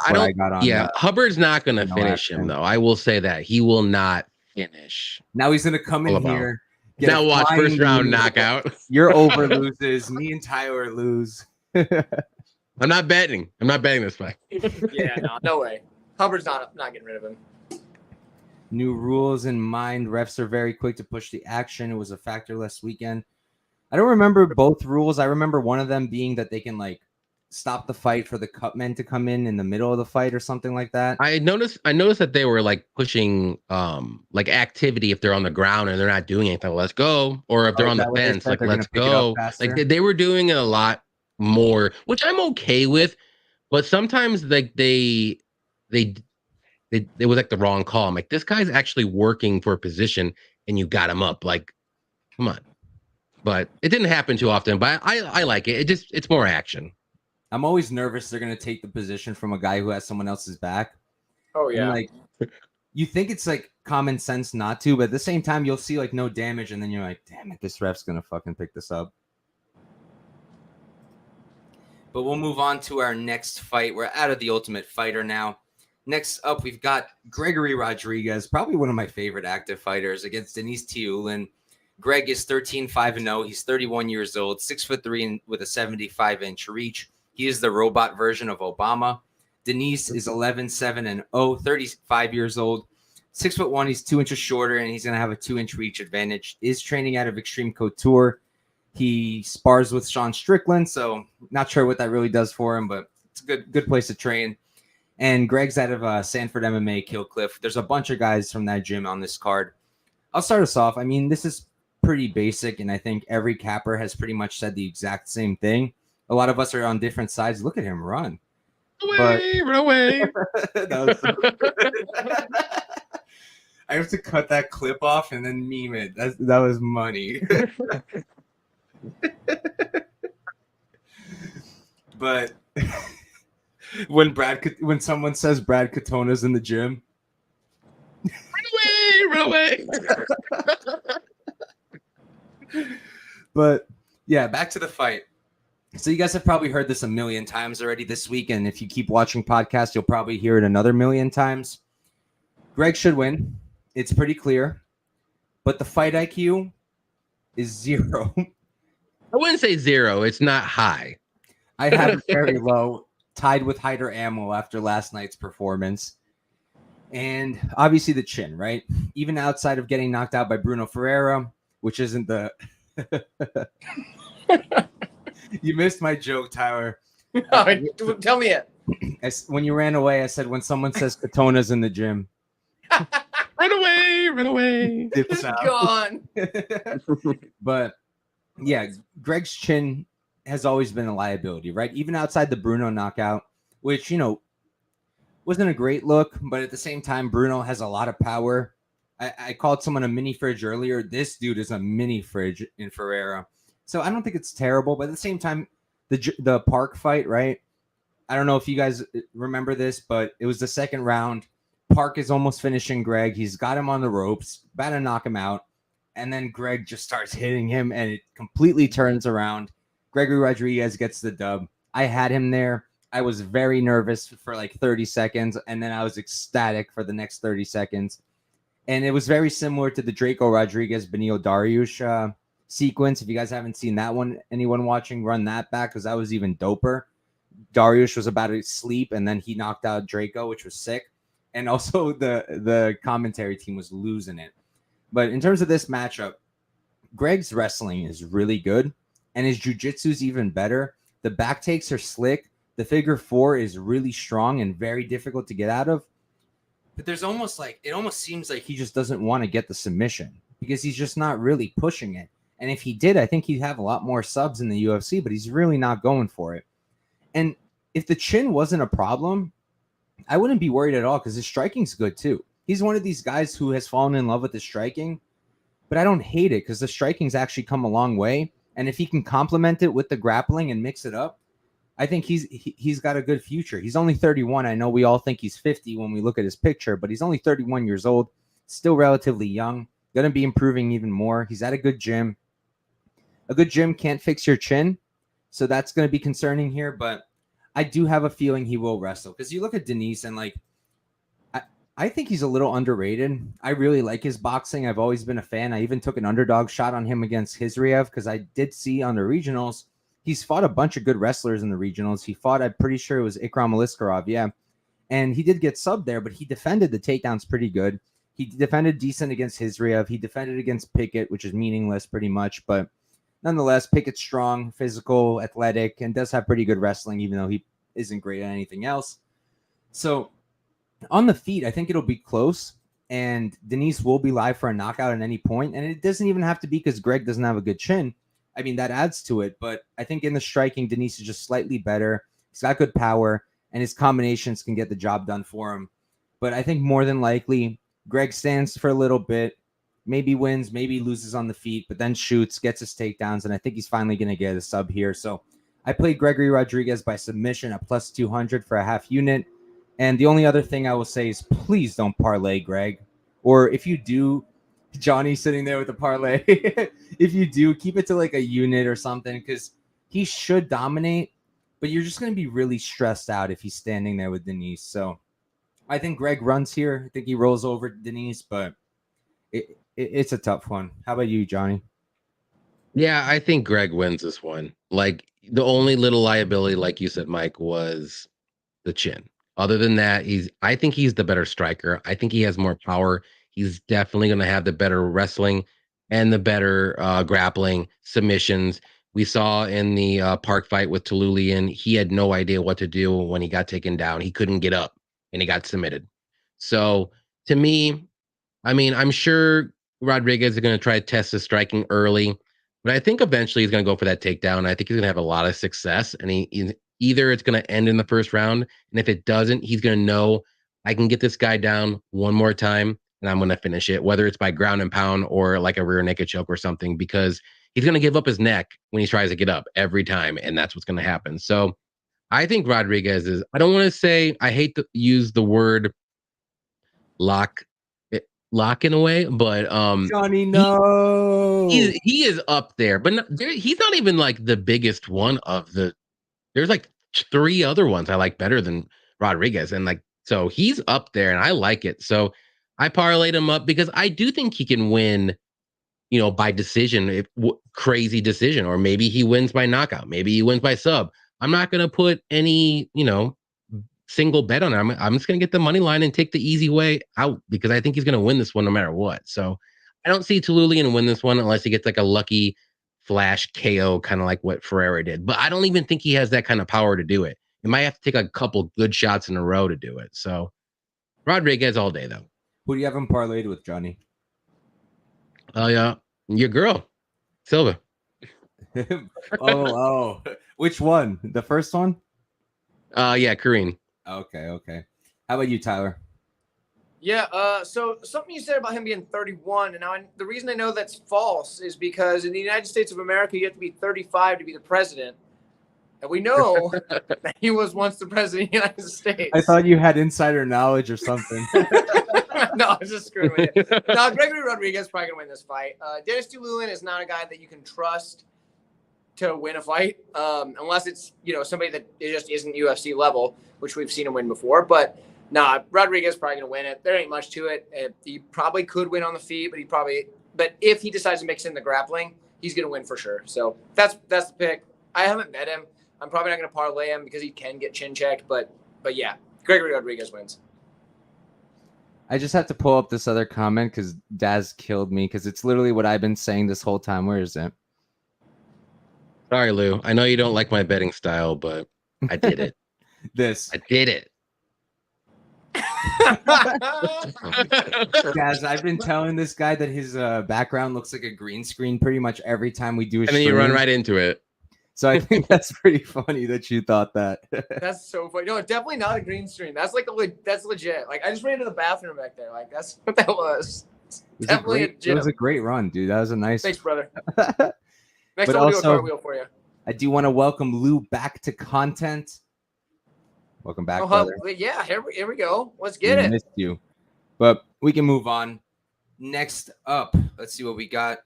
Yeah, Hubbard's not going to finish him though. I will say that he will not finish. now he's going to come in here. Now watch first round knockout. Your over loses. Me and Tyler lose. I'm not betting. I'm not betting this fight. yeah, no way. Hubbard's not getting rid of him. New rules in mind. Refs are very quick to push the action. It was a factor last weekend. I don't remember both rules. I remember one of them being that they can like stop the fight for the cut men to come in the middle of the fight or something like that. I noticed that they were like pushing like activity if they're on the ground and they're not doing anything. Let's go. Or if they're on the fence, like let's go. Like they were doing it a lot more, which I'm okay with, but sometimes like they it was like the wrong call. I'm like, this guy's actually working for a position and you got him up. Like, come on. But it didn't happen too often, but I like it. It's more action. I'm always nervous they're gonna take the position from a guy who has someone else's back. Oh yeah. And, like you think it's like common sense not to, but at the same time you'll see like no damage, and then you're like, damn it, this ref's gonna fucking pick this up. But we'll move on to our next fight. We're out of the Ultimate Fighter now. Next up, we've got Gregory Rodriguez, probably one of my favorite active fighters, against Denise Tiulin. Greg is 13-5-0. He's 31 years old, 6'3" and with a 75-inch reach. He is the robot version of Obama. Denise is 11-7-0, 35 years old, 6'1". He's 2 inches shorter, and he's going to have a 2-inch reach advantage. Is training out of Extreme Couture. He spars with Sean Strickland, so not sure what that really does for him, but it's a good place to train. And Greg's out of Sanford MMA Killcliff. There's a bunch of guys from that gym on this card. I'll start us off. I mean, this is pretty basic, and I think every capper has pretty much said the exact same thing. A lot of us are on different sides. Look at him run. Run away. I have to cut that clip off and then meme it. That was money. But when someone says Brad Katona's in the gym, run away. But yeah, back to the fight. So you guys have probably heard this a million times already this week, and if you keep watching podcasts, you'll probably hear it another million times. Greg should win. It's pretty clear. But the fight IQ is 0. I wouldn't say 0. It's not high. I have it very low, tied with Hyder Ammo after last night's performance. And obviously the chin, right? Even outside of getting knocked out by Bruno Ferreira, which isn't the... You missed my joke, Tyler. Tell me it. When you ran away, I said, when someone says Katona's in the gym. Run away. It's gone. But yeah, Greg's chin has always been a liability, right? Even outside the Bruno knockout, which, wasn't a great look, but at the same time, Bruno has a lot of power. I called someone a mini fridge earlier. This dude is a mini fridge in Ferreira. So I don't think it's terrible, but at the same time, the Park fight, right? I don't know if you guys remember this, but it was the second round. Park is almost finishing Greg. He's got him on the ropes, about to knock him out. And then Greg just starts hitting him, and it completely turns around. Gregory Rodriguez gets the dub. I had him there. I was very nervous for like 30 seconds, and then I was ecstatic for the next 30 seconds. And it was very similar to the Draco Rodriguez Benil Dariush sequence. If you guys haven't seen that one, anyone watching, run that back because that was even doper. Dariush was about to sleep, and then he knocked out Draco, which was sick. And also the commentary team was losing it. But in terms of this matchup, Greg's wrestling is really good, and his jiu-jitsu is even better. The back takes are slick. The figure four is really strong and very difficult to get out of. But there's almost like, it almost seems like he just doesn't want to get the submission because he's just not really pushing it. And if he did, I think he'd have a lot more subs in the UFC, but he's really not going for it. And if the chin wasn't a problem, I wouldn't be worried at all because his striking's good too. He's one of these guys who has fallen in love with the striking, but I don't hate it because the striking's actually come a long way. And if he can complement it with the grappling and mix it up, I think he's got a good future. He's only 31. I know we all think he's 50 when we look at his picture, but he's only 31 years old, still relatively young, going to be improving even more. He's at a good gym. A good gym can't fix your chin, so that's going to be concerning here, but I do have a feeling he will wrestle because you look at Denise and like, I think he's a little underrated. I really like his boxing. I've always been a fan. I even took an underdog shot on him against Khizriev because I did see on the regionals, he's fought a bunch of good wrestlers in the regionals. He fought, I'm pretty sure it was Ikram Aliskarov, yeah. And he did get subbed there, but he defended the takedowns pretty good. He defended decent against Khizriev. He defended against Pickett, which is meaningless pretty much. But nonetheless, Pickett's strong, physical, athletic, and does have pretty good wrestling, even though he isn't great at anything else. So on the feet, I think it'll be close. And Denise will be live for a knockout at any point. And it doesn't even have to be because Greg doesn't have a good chin. I mean, that adds to it. But I think in the striking, Denise is just slightly better. He's got good power, and his combinations can get the job done for him. But I think more than likely, Greg stands for a little bit, maybe wins, maybe loses on the feet, but then shoots, gets his takedowns, and I think he's finally going to get a sub here. So I played Gregory Rodriguez by submission at plus 200 for a half unit. And the only other thing I will say is please don't parlay Greg. Or if you do, Johnny sitting there with the parlay, if you do, keep it to like a unit or something because he should dominate, but you're just going to be really stressed out if he's standing there with Denise. So I think Greg runs here. I think he rolls over Denise, but it's a tough one. How about you, Johnny? Yeah, I think Greg wins this one. Like the only little liability, like you said, Mike, was the chin. Other than that, I think he's the better striker. I think he has more power. He's definitely going to have the better wrestling and the better grappling submissions. We saw in the park fight with Tululian, he had no idea what to do when he got taken down. He couldn't get up and he got submitted. So to me, I mean, I'm sure Rodriguez is going to try to test his striking early, but I think eventually he's going to go for that takedown. I think he's going to have a lot of success, and either it's going to end in the first round, and if it doesn't, he's going to know I can get this guy down one more time, and I'm going to finish it, whether it's by ground and pound or like a rear naked choke or something, because he's going to give up his neck when he tries to get up every time, and that's what's going to happen. So I think Rodriguez is, I don't want to say, I hate to use the word lock in a way, but Johnny, no. He is up there, but he's not even like the biggest one of the. There's like 3 other ones I like better than Rodriguez, and like so he's up there, and I like it. So I parlayed him up because I do think he can win, by decision, crazy decision, or maybe he wins by knockout, maybe he wins by sub. I'm not gonna put any, single bet on him. I'm just gonna get the money line and take the easy way out because I think he's gonna win this one no matter what. So I don't see Tululian win this one unless he gets like a lucky flash KO, kind of like what Ferreira did. But I don't even think he has that kind of power to do it. He might have to take a couple good shots in a row to do it. So Rodriguez all day though. Who do you have him parlayed with, Johnny? Oh yeah, your girl, Silva. oh, which one? The first one? Yeah, Karine. Okay. How about you, Tyler? Yeah, so something you said about him being 31, and now the reason I know that's false is because in the United States of America, you have to be 35 to be the president. And we know that he was once the president of the United States. I thought you had insider knowledge or something. No, I was just screwing with you. No, Gregory Rodriguez is probably going to win this fight. Dennis Tululian is not a guy that you can trust to win a fight, unless it's somebody that just isn't UFC level, which we've seen him win before. But nah, Rodriguez probably gonna win it. There ain't much to it. He probably could win on the feet, but if he decides to mix in the grappling, he's gonna win for sure. So that's the pick. I haven't bet him. I'm probably not gonna parlay him because he can get chin checked. But yeah, Gregory Rodriguez wins. I just have to pull up this other comment because Daz killed me because it's literally what I've been saying this whole time. Where is it? Sorry, Lou. I know you don't like my betting style, but I did it. I did it. Guys, I've been telling this guy that his background looks like a green screen pretty much every time we do a and then you run right into it. So I think that's pretty funny that you thought that. That's so funny. No, definitely not a green screen. That's that's legit. Like I just ran to the bathroom back there. Like that's what that was. It was a great run, dude. That was a nice. Thanks, brother. Next time we'll do a cartwheel for you. I do want to welcome Lou back to content. Welcome back, brother. Yeah, here we go. Let's get it. Missed you, but we can move on. Next up, let's see what we got.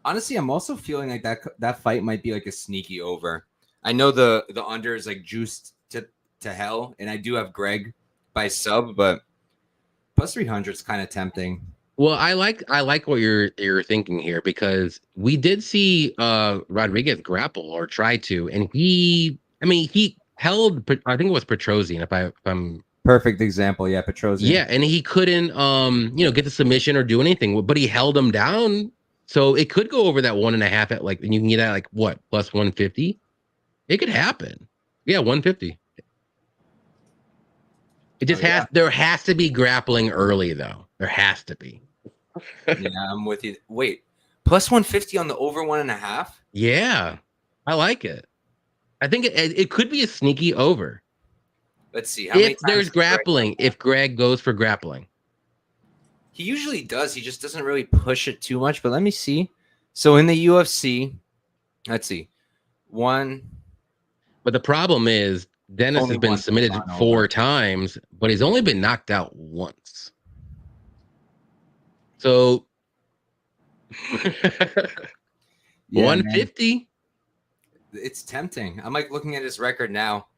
Honestly, I'm also feeling like that fight might be like a sneaky over. I know the under is like juiced to hell, and I do have Greg by sub, but plus 300 is kind of tempting. Well, I like what you're thinking here because we did see Rodriguez grapple or try to, and he held, I think it was Petrosian, if I'm perfect example, yeah, Petrosian. Yeah, and he couldn't get the submission or do anything, but he held him down, so it could go over that 1.5 at and you can get at like what plus 150. It could happen. Yeah, 150. It just there has to be grappling early though. There has to be. Yeah, I'm with you. Wait, plus 150 on the over 1.5? Yeah, I like it. I think it could be a sneaky over. Let's see. If there's grappling, if Greg goes for grappling. He usually does. He just doesn't really push it too much. But let me see. So in the UFC, let's see. But the problem is Dennis has been submitted 4 times, but he's only been knocked out once. So 150. Man. It's tempting. I'm like looking at his record now.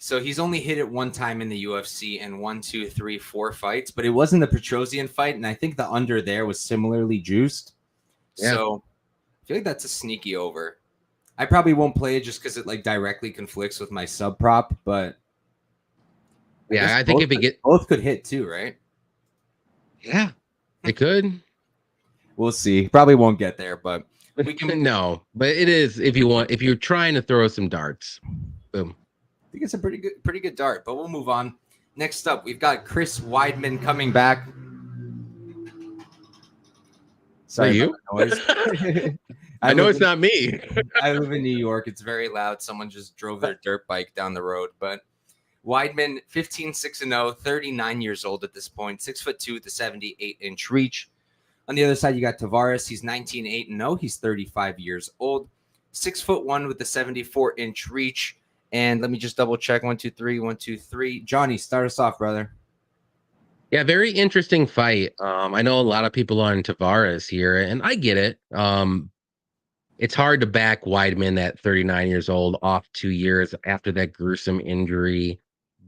So he's only hit it 1 time in the UFC in 1, 2, 3, 4 fights, but it wasn't the Petrosian fight, and I think the under there was similarly juiced. Yeah. So I feel like that's a sneaky over. I probably won't play it just because it like directly conflicts with my sub prop, but yeah, I think both could hit too, right? Yeah, it could. We'll see. Probably won't get there, but we can. No, but it is if you're trying to throw some darts. Boom. I think it's a pretty good dart, but we'll move on. Next up, we've got Chris Weidman coming back. Sorry, you? I know it's not me. I live in New York. It's very loud. Someone just drove their dirt bike down the road. But Weidman, 15-6-0, 39 years old at this point, 6'2" with a 78-inch reach. On the other side, you got Tavares. He's 19-8-0. He's 35 years old, 6'1" with a 74-inch reach. And let me just double check. 1, 2, 3, 1, 2, 3. Johnny, start us off, brother. Yeah, very interesting fight. I know a lot of people on Tavares here, and I get it. It's hard to back Weidman at 39 years old off 2 years after that gruesome injury.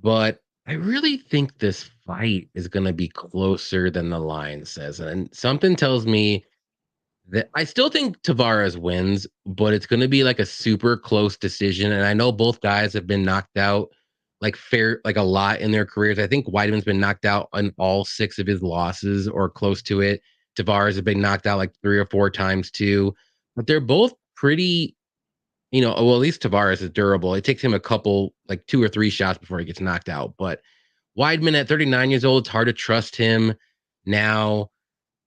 But I really think this fight is going to be closer than the line says. And something tells me that I still think Tavares wins, but it's going to be like a super close decision. And I know both guys have been knocked out like a lot in their careers. I think Weidman's been knocked out on all 6 of his losses or close to it. Tavares has been knocked out like 3 or 4 times too. But they're both pretty, well, at least Tavares is durable. It takes him a couple, like 2 or 3 shots before he gets knocked out. But Weidman at 39 years old, it's hard to trust him now.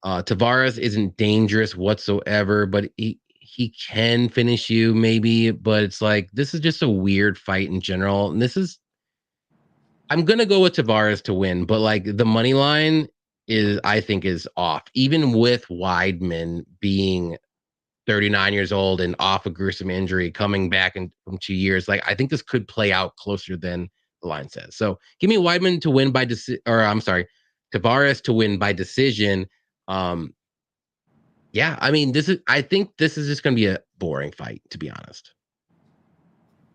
Tavares isn't dangerous whatsoever, but he can finish you maybe. But it's like, this is just a weird fight in general. And I'm going to go with Tavares to win, but like the money line I think is off. Even with Weidman being 39 years old and off a gruesome injury, coming back from 2 years, like I think this could play out closer than the line says. So give me Weidman to win by decision, or I'm sorry, Tavares to win by decision. Yeah, I think this is just going to be a boring fight, to be honest.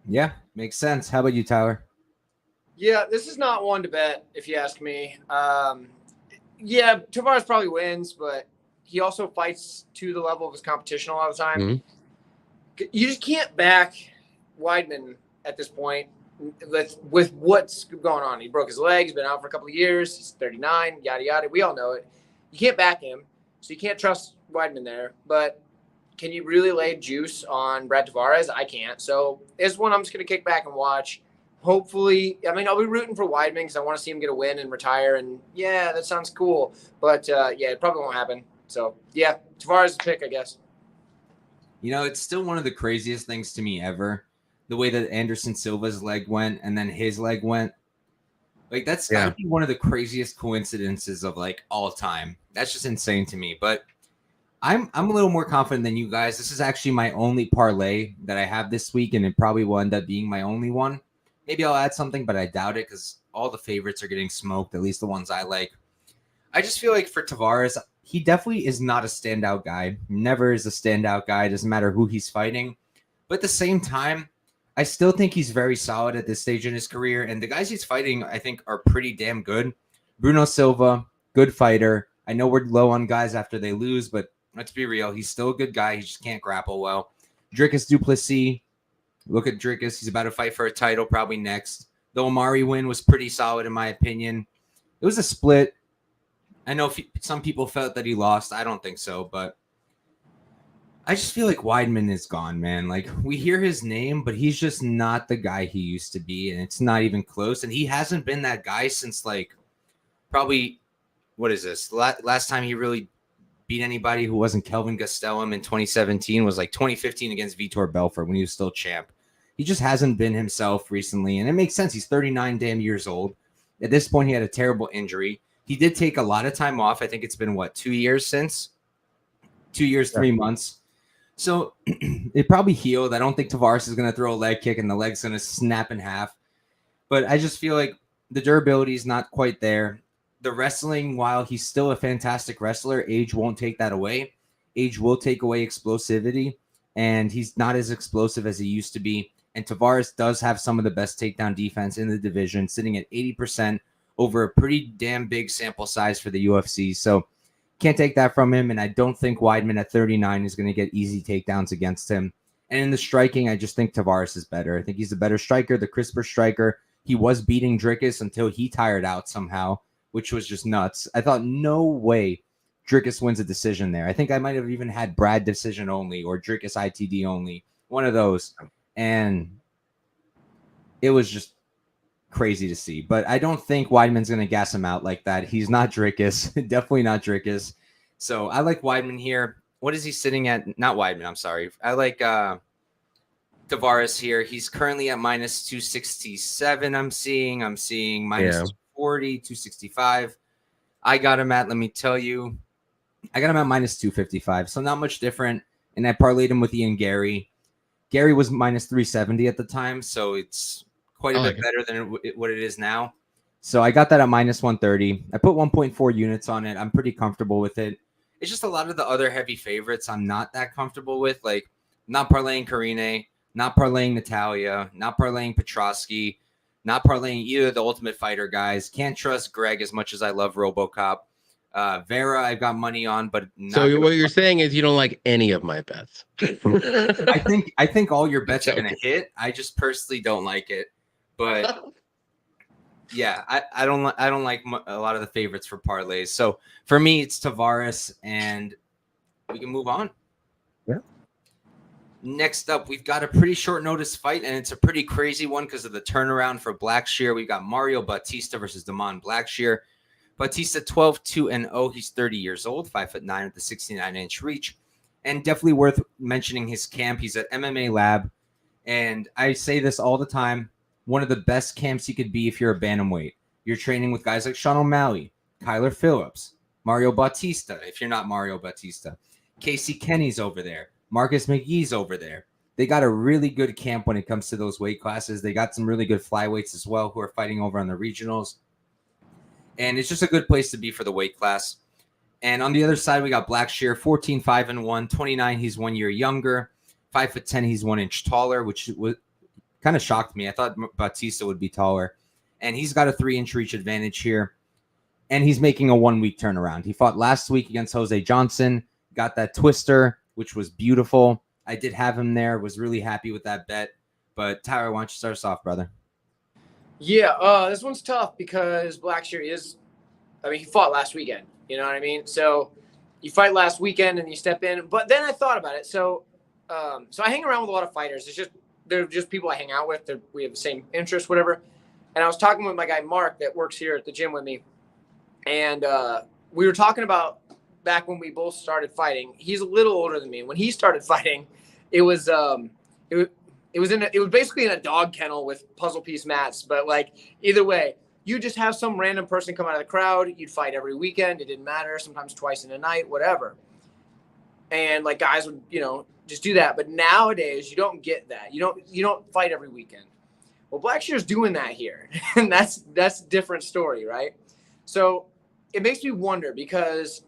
Yeah, makes sense. How about you, Tyler? Yeah, this is not one to bet, if you ask me. Yeah, Tavares probably wins, but he also fights to the level of his competition a lot of the time. Mhm. You just can't back Weidman at this point with what's going on. He broke his leg. He's been out for a couple of years. He's 39, yada, yada. We all know it. You can't back him, so you can't trust Weidman there. But can you really lay juice on Brad Tavares? I can't. So it's one I'm just going to kick back and watch. Hopefully, I mean, I'll be rooting for Weidman because I want to see him get a win and retire. And yeah, that sounds cool. But yeah, it probably won't happen. So yeah, Tavares' pick, I guess. You know, it's still one of the craziest things to me ever. The way that Anderson Silva's leg went and then his leg went. Like, that's gotta be one of the craziest coincidences of like all time. That's just insane to me. But I'm a little more confident than you guys. This is actually my only parlay that I have this week, and it probably will end up being my only one. Maybe I'll add something, but I doubt it because all the favorites are getting smoked, at least the ones I like. I just feel like for Tavares, he definitely is not a standout guy. Never is a standout guy. Doesn't matter who he's fighting. But at the same time, I still think he's very solid at this stage in his career. And the guys he's fighting, I think, are pretty damn good. Bruno Silva, good fighter. I know we're low on guys after they lose, but let's be real. He's still a good guy. He just can't grapple well. Dricus du Plessis. Look at Dricus. He's about to fight for a title probably next. The Omari win was pretty solid in my opinion. It was a split. I know some people felt that he lost. I don't think so, but I just feel like Weidman is gone, man. Like, we hear his name, but he's just not the guy he used to be, and it's not even close. And he hasn't been that guy since, like, probably, what is this? Last time he really beat anybody who wasn't Kelvin Gastelum in 2017 was like 2015 against Vitor Belfort when he was still champ. He just hasn't been himself recently, and it makes sense. He's 39 damn years old. At this point, he had a terrible injury. He did take a lot of time off. I think it's been, 2 years since? 2 years, 3 months. So it probably healed. I don't think Tavares is going to throw a leg kick and the leg's going to snap in half. But I just feel like the durability is not quite there. The wrestling, while he's still a fantastic wrestler, age won't take that away. Age will take away explosivity, and he's not as explosive as he used to be. And Tavares does have some of the best takedown defense in the division, sitting at 80% over a pretty damn big sample size for the UFC. So can't take that from him, and I don't think Weidman at 39 is going to get easy takedowns against him. And in the striking, I just think Tavares is better. I think he's a better striker, the crisper striker. He was beating Dricus until he tired out somehow, which was just nuts. I thought, no way Dricus wins a decision there. I think I might have even had Brad decision only or Dricus ITD only, one of those. And it was just crazy to see. But I don't think Weidman's going to gas him out like that. He's not Dricus. Definitely not Dricus. So I like Weidman here. What is he sitting at? Not Weidman, I'm sorry. I like Tavares here. He's currently at minus 267. I'm seeing minus 240, 265. I got him at, let me tell you, I got him at minus 255. So not much different. And I parlayed him with Ian Gary. Gary was minus 370 at the time. So it's quite a bit better than what it is now. So I got that at minus 130. I put 1.4 units on it. I'm pretty comfortable with it. It's just a lot of the other heavy favorites I'm not that comfortable with, like not parlaying Karine, not parlaying Natalia, not parlaying Petrosky, not parlaying either of the Ultimate Fighter guys. Can't trust Greg as much as I love RoboCop. Vera, I've got money on, but not so what you're saying is you don't like any of my bets. I think all your bets are going to hit. I just personally don't like it. But yeah, I don't like a lot of the favorites for parlays. So for me, it's Tavares, and we can move on. Yeah. Next up, we've got a pretty short notice fight, and it's a pretty crazy one because of the turnaround for Blackshear. We've got Mario Bautista versus Damon Blackshear. Bautista 12-2-0. He's 30 years old, 5'9" with the 69-inch reach, and definitely worth mentioning his camp. He's at MMA Lab, and I say this all the time. One of the best camps you could be if you're a bantamweight. You're training with guys like Sean O'Malley, Kyler Phillips, Mario Bautista, if you're not Mario Bautista. Casey Kenny's over there. Marcus McGee's over there. They got a really good camp when it comes to those weight classes. They got some really good flyweights as well who are fighting over on the regionals. And it's just a good place to be for the weight class. And on the other side, we got Blackshear, 14, 5-1, 29. He's 1 year younger, 5'10". He's 1 inch taller, which was kind of shocked me. I thought Bautista would be taller, and he's got a 3-inch reach advantage here. And he's making a 1 week turnaround. He fought last week against Jose Johnson, got that twister, which was beautiful. I did have him there, was really happy with that bet. But Tyler, why don't you start us off, brother? Yeah, this one's tough because Blackshear he fought last weekend. You know what I mean? So you fight last weekend and you step in. But then I thought about it. So I hang around with a lot of fighters. They're just people I hang out with. We have the same interests, whatever. And I was talking with my guy Mark that works here at the gym with me. And we were talking about back when we both started fighting. He's a little older than me. When he started fighting, it was basically in a dog kennel with puzzle piece mats. But like either way, you just have some random person come out of the crowd. You'd fight every weekend. It didn't matter. Sometimes twice in a night, whatever. And like guys would, just do that. But nowadays you don't get that. You don't fight every weekend. Well, Blackshear's doing that here, and that's a different story, right? So it makes me wonder because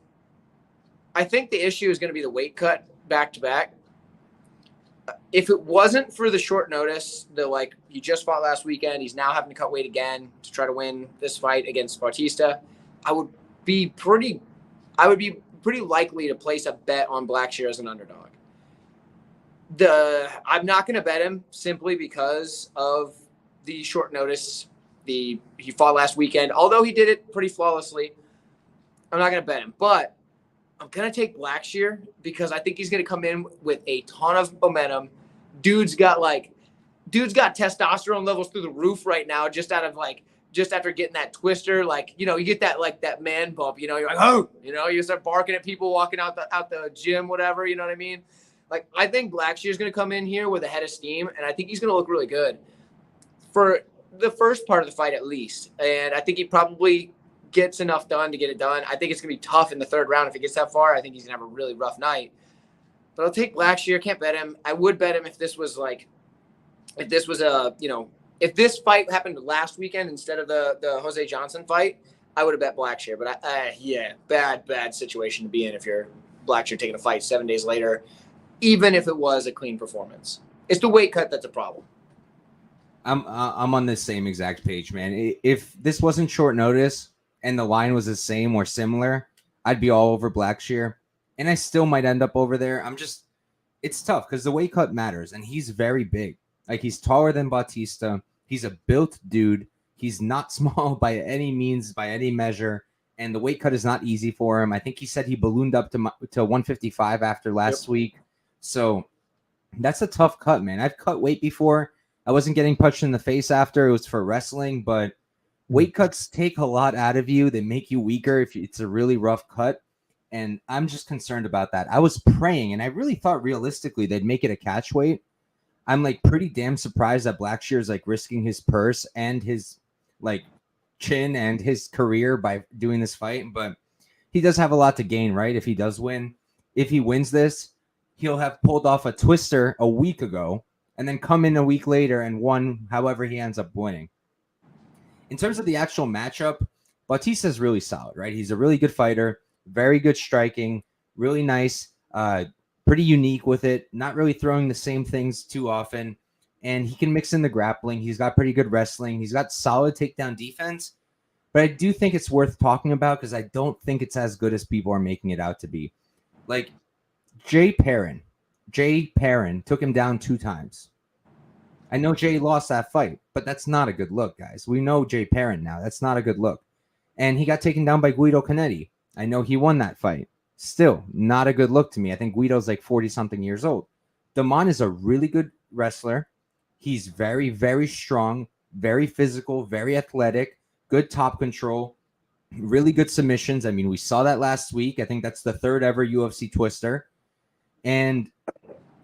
I think the issue is going to be the weight cut back to back. If it wasn't for the short notice, he just fought last weekend, he's now having to cut weight again to try to win this fight against Bautista, I would be pretty likely to place a bet on Blackshear as an underdog. I'm not going to bet him simply because of the short notice. He fought last weekend, although he did it pretty flawlessly. I'm not going to bet him, but I'm going to take Blackshear because I think he's going to come in with a ton of momentum. Dude's got testosterone levels through the roof right now, just after getting that twister. You get that man bump, you're like, oh, you start barking at people walking out the gym, whatever, you know what I mean? I think Blackshear's going to come in here with a head of steam, and I think he's going to look really good for the first part of the fight at least. And I think he probably gets enough done to get it done. I think it's going to be tough in the third round if he gets that far. I think he's going to have a really rough night. But I'll take Blackshear. Can't bet him. I would bet him if this fight happened last weekend instead of the Jose Johnson fight, I would have bet Blackshear. But bad situation to be in if you're Blackshear taking a fight 7 days later, even if it was a clean performance. It's the weight cut that's a problem. I'm on the same exact page, man. If this wasn't short notice and the line was the same or similar, I'd be all over Blackshear, and I still might end up over there. It's tough because the weight cut matters, and he's very big. He's taller than Bautista. He's a built dude. He's not small by any means, by any measure, and the weight cut is not easy for him. I think he said he ballooned up to 155 after last week, so that's a tough cut, man. I've cut weight before. I wasn't getting punched in the face after. It was for wrestling, but weight cuts take a lot out of you. They make you weaker if it's a really rough cut, and I'm just concerned about that. I was praying, and I really thought realistically they'd make it a catch weight. I'm pretty damn surprised that Blackshear is risking his purse and his chin and his career by doing this fight, but he does have a lot to gain, right? If he does win, if he wins this, he'll have pulled off a twister a week ago and then come in a week later and won however he ends up winning. In terms of the actual matchup, Bautista is really solid, right? He's a really good fighter, very good striking, really nice, pretty unique with it, not really throwing the same things too often, and he can mix in the grappling. He's got pretty good wrestling. He's got solid takedown defense, but I do think it's worth talking about because I don't think it's as good as people are making it out to be. Jay Perrin took him down 2 times. I know Jay lost that fight, but that's not a good look, guys. We know Jay Perrin now. That's not a good look. And he got taken down by Guido Canetti. I know he won that fight. Still, not a good look to me. I think Guido's 40-something years old. Damon is a really good wrestler. He's very, very strong, very physical, very athletic, good top control, really good submissions. I mean, we saw that last week. I think that's the 3rd ever UFC twister. And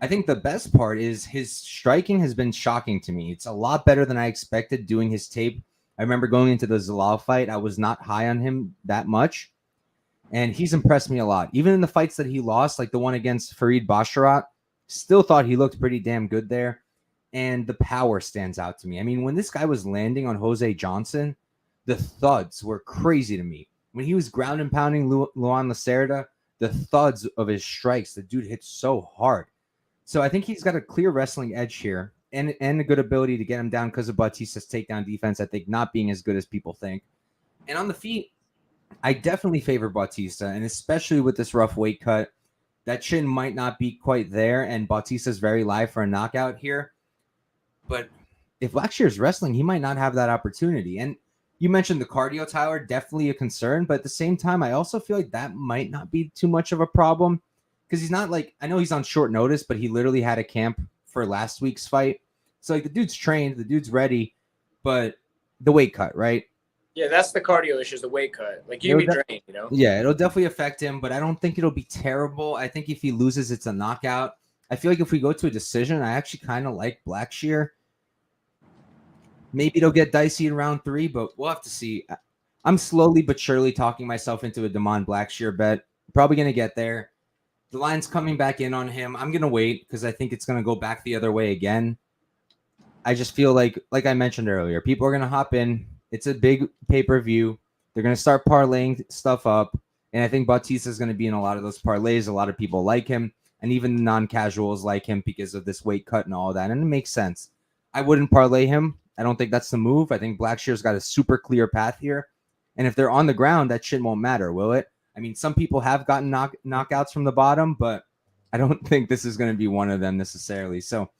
I think the best part is his striking has been shocking to me. It's a lot better than I expected doing his tape. I remember going into the Zalal fight, I was not high on him that much. And he's impressed me a lot. Even in the fights that he lost, like the one against Farid Basharat, still thought he looked pretty damn good there. And the power stands out to me. I mean, when this guy was landing on Jose Johnson, the thuds were crazy to me. when he was ground and pounding Luan Lacerda, the thuds of his strikes, the dude hits so hard. So I think he's got a clear wrestling edge here and a good ability to get him down because of Bautista's takedown defense, I think, not being as good as people think. And on the feet, I definitely favor Bautista, and especially with this rough weight cut, that chin might not be quite there, and Bautista's very live for a knockout here. But if Blackshear's wrestling, he might not have that opportunity. And you mentioned the cardio, Tyler, definitely a concern, but at the same time, I also feel like that might not be too much of a problem because he's not like, I know he's on short notice, but he literally had a camp for last week's fight. So like the dude's trained, the dude's ready, but the weight cut, right? Yeah, that's the cardio issue, is the weight cut. Like, you be drained, you know? Yeah, it'll definitely affect him, but I don't think it'll be terrible. I think if he loses, it's a knockout. I feel like if we go to a decision, I actually kind of like Blackshear. Maybe it'll get dicey in round 3, but we'll have to see. I'm slowly but surely talking myself into a Damon Blackshear bet. Probably going to get there. The line's coming back in on him. I'm going to wait because I think it's going to go back the other way again. I just feel like I mentioned earlier, people are going to hop in. It's a big pay-per-view. They're going to start parlaying stuff up. And I think Bautista is going to be in a lot of those parlays. A lot of people like him. And even the non-casuals like him because of this weight cut and all that. And it makes sense. I wouldn't parlay him. I don't think that's the move. I think Blackshear's got a super clear path here. And if they're on the ground, that shit won't matter, will it? I mean, some people have gotten knockouts from the bottom, but I don't think this is going to be one of them necessarily. So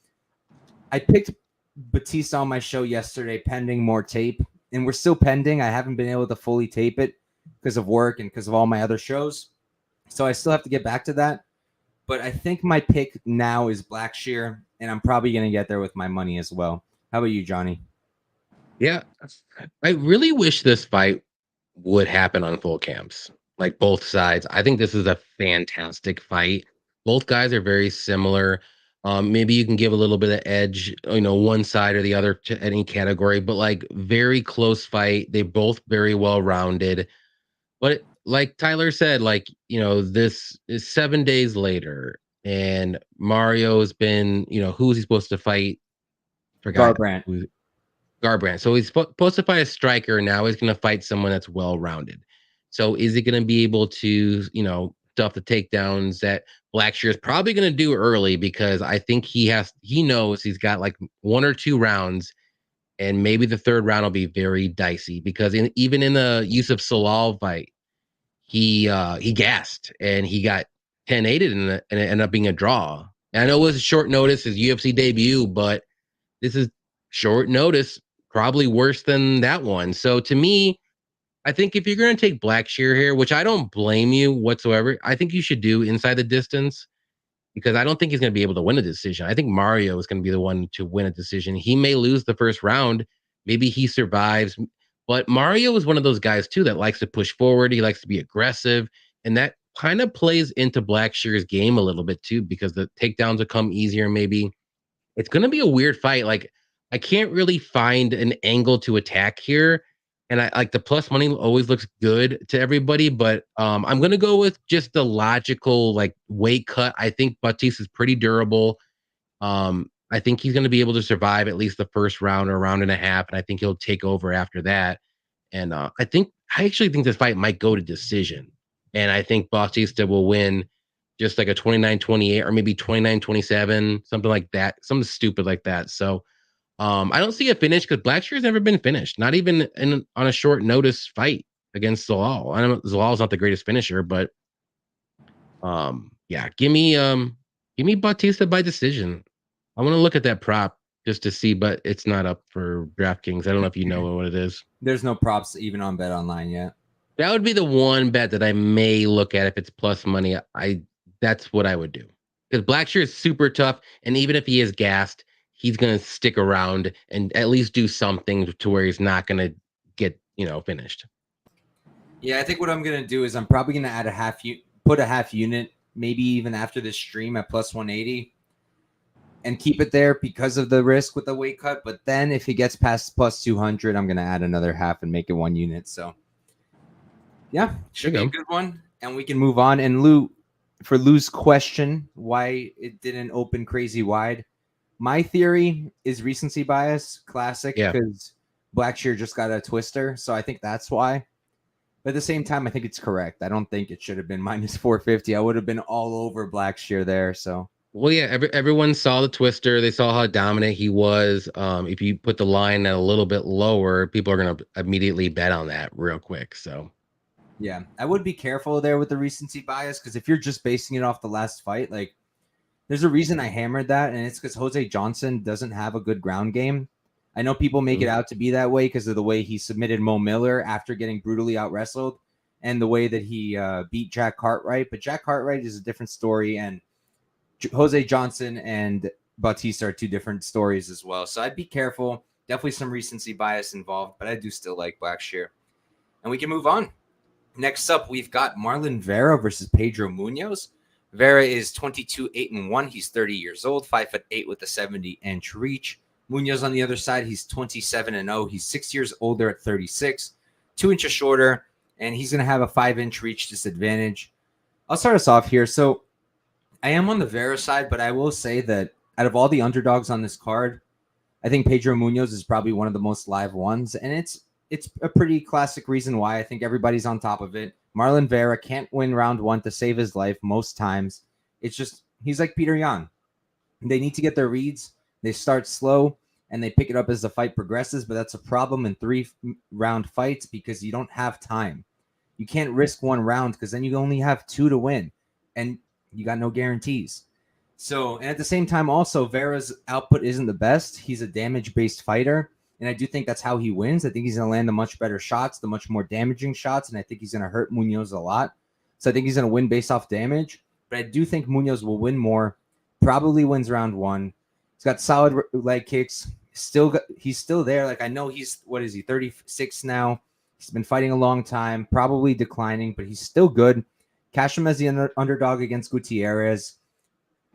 I picked Batista on my show yesterday, pending more tape. And we're still pending. I haven't been able to fully tape it because of work and because of all my other shows. So I still have to get back to that. But I think my pick now is Blackshear, and I'm probably going to get there with my money as well. How about you, Johnny? Yeah, I really wish this fight would happen on full camps, like both sides. I think this is a fantastic fight. Both guys are very similar. Maybe you can give a little bit of edge, one side or the other to any category, but like very close fight. They both very well rounded. But like Tyler said, this is 7 days later, and Mario's been, who's he supposed to fight? Forgot. Garbrandt. So he's supposed to fight a striker. Now he's going to fight someone that's well-rounded. So is he going to be able to, stuff the takedowns that Blackshear is probably going to do early? Because I think he knows he's got like 1 or 2 rounds, and maybe the third round will be very dicey. Because even in the Yusuf Salal fight, he gassed and he got 10-8'd and it ended up being a draw. And I know it was a short notice, his UFC debut, but this is short notice. Probably worse than that one. So to me, I think if you're going to take Blackshear here, which I don't blame you whatsoever, I think you should do inside the distance because I don't think he's going to be able to win a decision. I think Mario is going to be the one to win a decision. He may lose the first round. Maybe he survives. But Mario is one of those guys, too, that likes to push forward. He likes to be aggressive. And that kind of plays into Blackshear's game a little bit, too, because the takedowns will come easier, maybe. It's going to be a weird fight. Like, I can't really find an angle to attack here. And I like the plus money always looks good to everybody, but I'm going to go with just the logical weight cut. I think Bautista's pretty durable. I think he's going to be able to survive at least the first round or round and a half, and I think he'll take over after that. And I actually think this fight might go to decision. And I think Bautista will win just like a 29-28 or maybe 29-27, something like that, something stupid like that. So I don't see a finish because Blackshear's never been finished, not even on a short notice fight against Zalal. I know Zalal's not the greatest finisher, but give me Bautista by decision. I want to look at that prop just to see, but it's not up for DraftKings. I don't know if you know what it is. There's no props even on Bet Online yet. That would be the one bet that I may look at if it's plus money. That's what I would do because Blackshear is super tough, and even if he is gassed, he's going to stick around and at least do something to where he's not going to get, finished. Yeah, I think what I'm going to do is I'm probably going to add put a half unit, maybe even after this stream at plus 180 and keep it there because of the risk with the weight cut. But then if he gets past plus 200, I'm going to add another half and make it 1 unit. So yeah, should be a good one. And we can move on. And Lou, for Lou's question, why it didn't open crazy wide. My theory is recency bias, classic, because Blackshear just got a twister. So I think that's why. But But at the same time, I think it's correct. I don't think it should have been minus 450. I would have been all over Blackshear there. So Well, yeah, everyone saw the twister. They saw how dominant he was. If you put the line at a little bit lower, people are going to immediately bet on that real quick. So, yeah, I would be careful there with the recency bias, because if you're just basing it off the last fight, like there's a reason I hammered that, and it's because Jose Johnson doesn't have a good ground game. I know people make it out to be that way because of the way he submitted Mo Miller after getting brutally out wrestled, and the way that he beat Jack Cartwright. But Jack Cartwright is a different story, and Jose Johnson and Bautista are two different stories as well. So I'd be careful. Definitely some recency bias involved, but I do still like Blackshear. And we can move on. Next up, we've got Marlon Vera versus Pedro Munoz. Vera is 22-8-1. He's 30 years old, 5'8" with a 70-inch reach. Munoz on the other side, he's 27-0. He's 6 years older at 36, 2 inches shorter, and he's going to have a 5-inch reach disadvantage. I'll start us off here. So I am on the Vera side, but I will say that out of all the underdogs on this card, I think Pedro Munoz is probably one of the most live ones, and it's a pretty classic reason why. I think everybody's on top of it. Marlon Vera can't win round one to save his life most times. It's just he's like Peter Yan. They need to get their reads. They start slow, and they pick it up as the fight progresses, but that's a problem in 3-round fights because you don't have time. You can't risk one round because then you only have 2 to win, and you got no guarantees. So, and at the same time, also, Vera's output isn't the best. He's a damage-based fighter, and I do think that's how he wins. I think he's going to land the much better shots, the much more damaging shots, and I think he's going to hurt Munoz a lot. So I think he's going to win based off damage, but I do think Munoz will win more, probably wins round one. He's got solid leg kicks. He's still there. Like, I know he's, 36 now. He's been fighting a long time, probably declining, but he's still good. Cash him as the underdog against Gutierrez.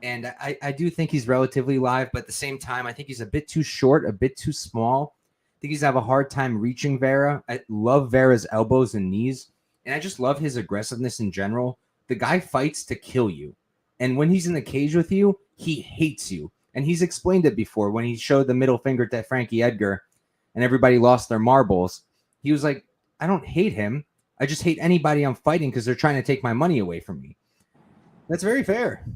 And I do think he's relatively live, but at the same time, I think he's a bit too short, a bit too small. I think he's going to have a hard time reaching Vera. I love Vera's elbows and knees, and I just love his aggressiveness in general. The guy fights to kill you. And when he's in the cage with you, he hates you. And he's explained it before when he showed the middle finger to Frankie Edgar and everybody lost their marbles. He was like, I don't hate him. I just hate anybody I'm fighting because they're trying to take my money away from me. That's very fair.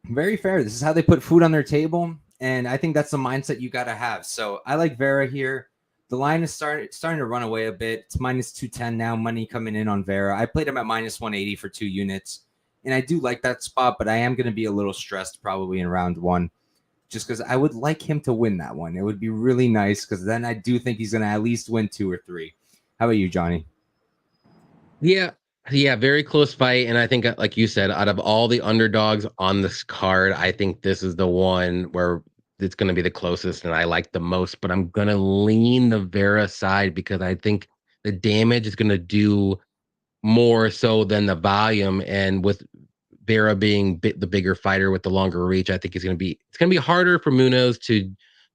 Very fair. This is how they put food on their table. And I think that's the mindset you got to have. So I like Vera here. The line is starting to run away a bit. It's minus 210 now. Money coming in on Vera. I played him at minus 180 for 2 units. And I do like that spot, but I am going to be a little stressed probably in round one, just because I would like him to win that one. It would be really nice because then I do think he's going to at least win 2 or 3. How about you, Johnny? Yeah, very close fight. And I think, like you said, out of all the underdogs on this card, I think this is the one where it's going to be the closest and I like the most. But I'm going to lean the Vera side because I think the damage is going to do more so than the volume. And with Vera being the bigger fighter with the longer reach, I think it's going to be harder for Munoz to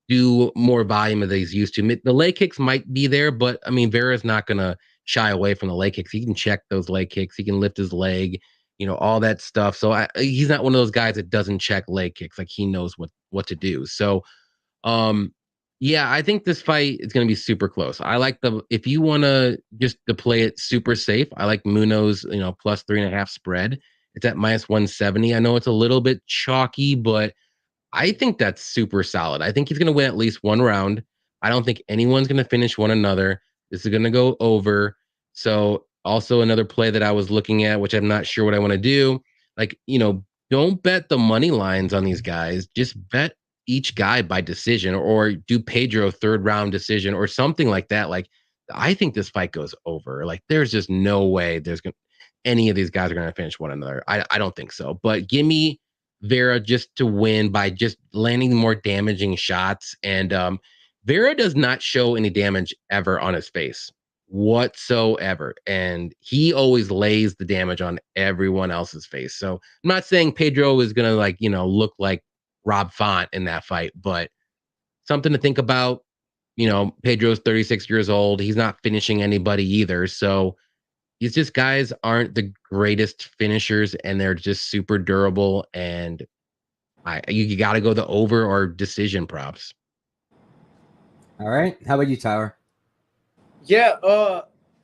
do more volume than he's used to. The leg kicks might be there, but I mean, Vera's not going to shy away from the leg kicks. He can check those leg kicks. He can lift his leg, all that stuff. So he's not one of those guys that doesn't check leg kicks. Like he knows what to do. So, yeah, I think this fight is going to be super close. I like if you want to play it super safe, I like Munoz, plus 3.5 spread. It's at minus 170. I know it's a little bit chalky, but I think that's super solid. I think he's going to win at least one round. I don't think anyone's going to finish one another. This is going to go over. So also another play that I was looking at, which I'm not sure what I want to do. Like, don't bet the money lines on these guys. Just bet each guy by decision or do Pedro 3rd round decision or something like that. Like, I think this fight goes over. Like, there's just no way any of these guys are going to finish one another. I don't think so. But give me Vera just to win by just landing more damaging shots. And Vera does not show any damage ever on his face whatsoever. And he always lays the damage on everyone else's face. So I'm not saying Pedro is going to look like Rob Font in that fight, but something to think about. Pedro's 36 years old. He's not finishing anybody either. So these just guys aren't the greatest finishers and they're just super durable. And you got to go the over or decision props. All right. How about you, Tyler? Yeah,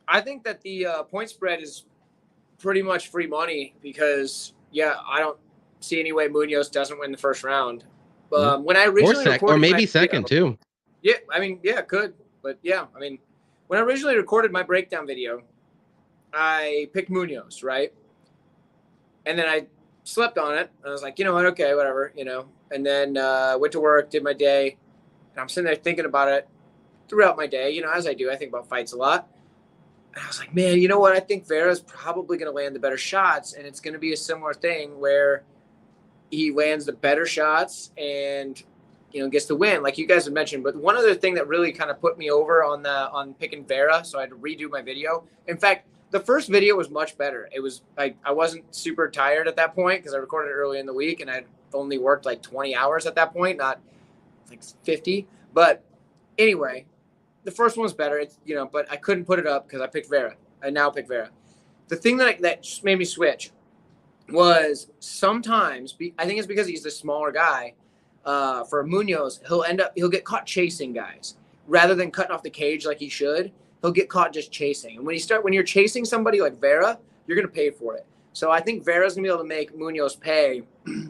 I think that the point spread is pretty much free money because, yeah, I don't see any way Munoz doesn't win the first round. When I originally recorded maybe my second video, too. yeah, I mean, yeah, could, but yeah, I mean, when I originally recorded my breakdown video, I picked Munoz, right? And then I slept on it. I was like, you know what? Okay, whatever, you know. And then went to work, did my day, and I'm sitting there thinking about it throughout my day. You know, as I do, I think about fights a lot. And I was like, man, you know what? I think Vera's probably going to land the better shots, and it's going to be a similar thing where he lands the better shots and gets the win, like you guys have mentioned. But one other thing that really kind of put me over on picking Vera, so I had to redo my video. In fact, the first video was much better. It was I wasn't super tired at that point because I recorded it early in the week and I'd only worked like 20 hours at that point, not like 50. But anyway, the first one was better. It's but I couldn't put it up because I picked Vera. I now pick Vera. The thing that just made me switch was sometimes I think it's because he's the smaller guy. For Munoz, he'll get caught chasing guys rather than cutting off the cage like he should. He'll get caught just chasing. And when you're chasing somebody like Vera, you're gonna pay for it. So I think Vera's gonna be able to make Munoz pay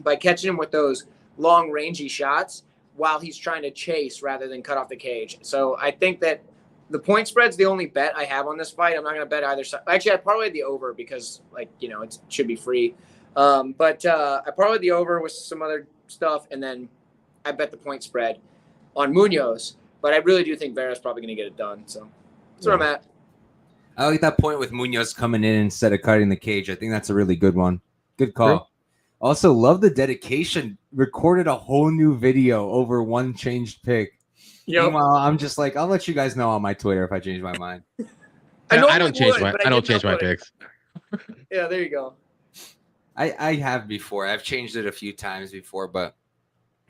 by catching him with those long rangy shots while he's trying to chase rather than cut off the cage. So I think that the point spread's the only bet I have on this fight. I'm not going to bet either side. Actually, I probably had the over because, it should be free. But I probably had the over with some other stuff, and then I bet the point spread on Munoz. But I really do think Vera's probably going to get it done. So that's where I'm at. I like that point with Munoz coming in instead of cutting the cage. I think that's a really good one. Good call. True. Also, love the dedication. Recorded a whole new video over one changed pick. Yep. Meanwhile, I'm just like, I'll let you guys know on my Twitter if I change my mind. I don't change my picks. Yeah, there you go. I have before. I've changed it a few times before, but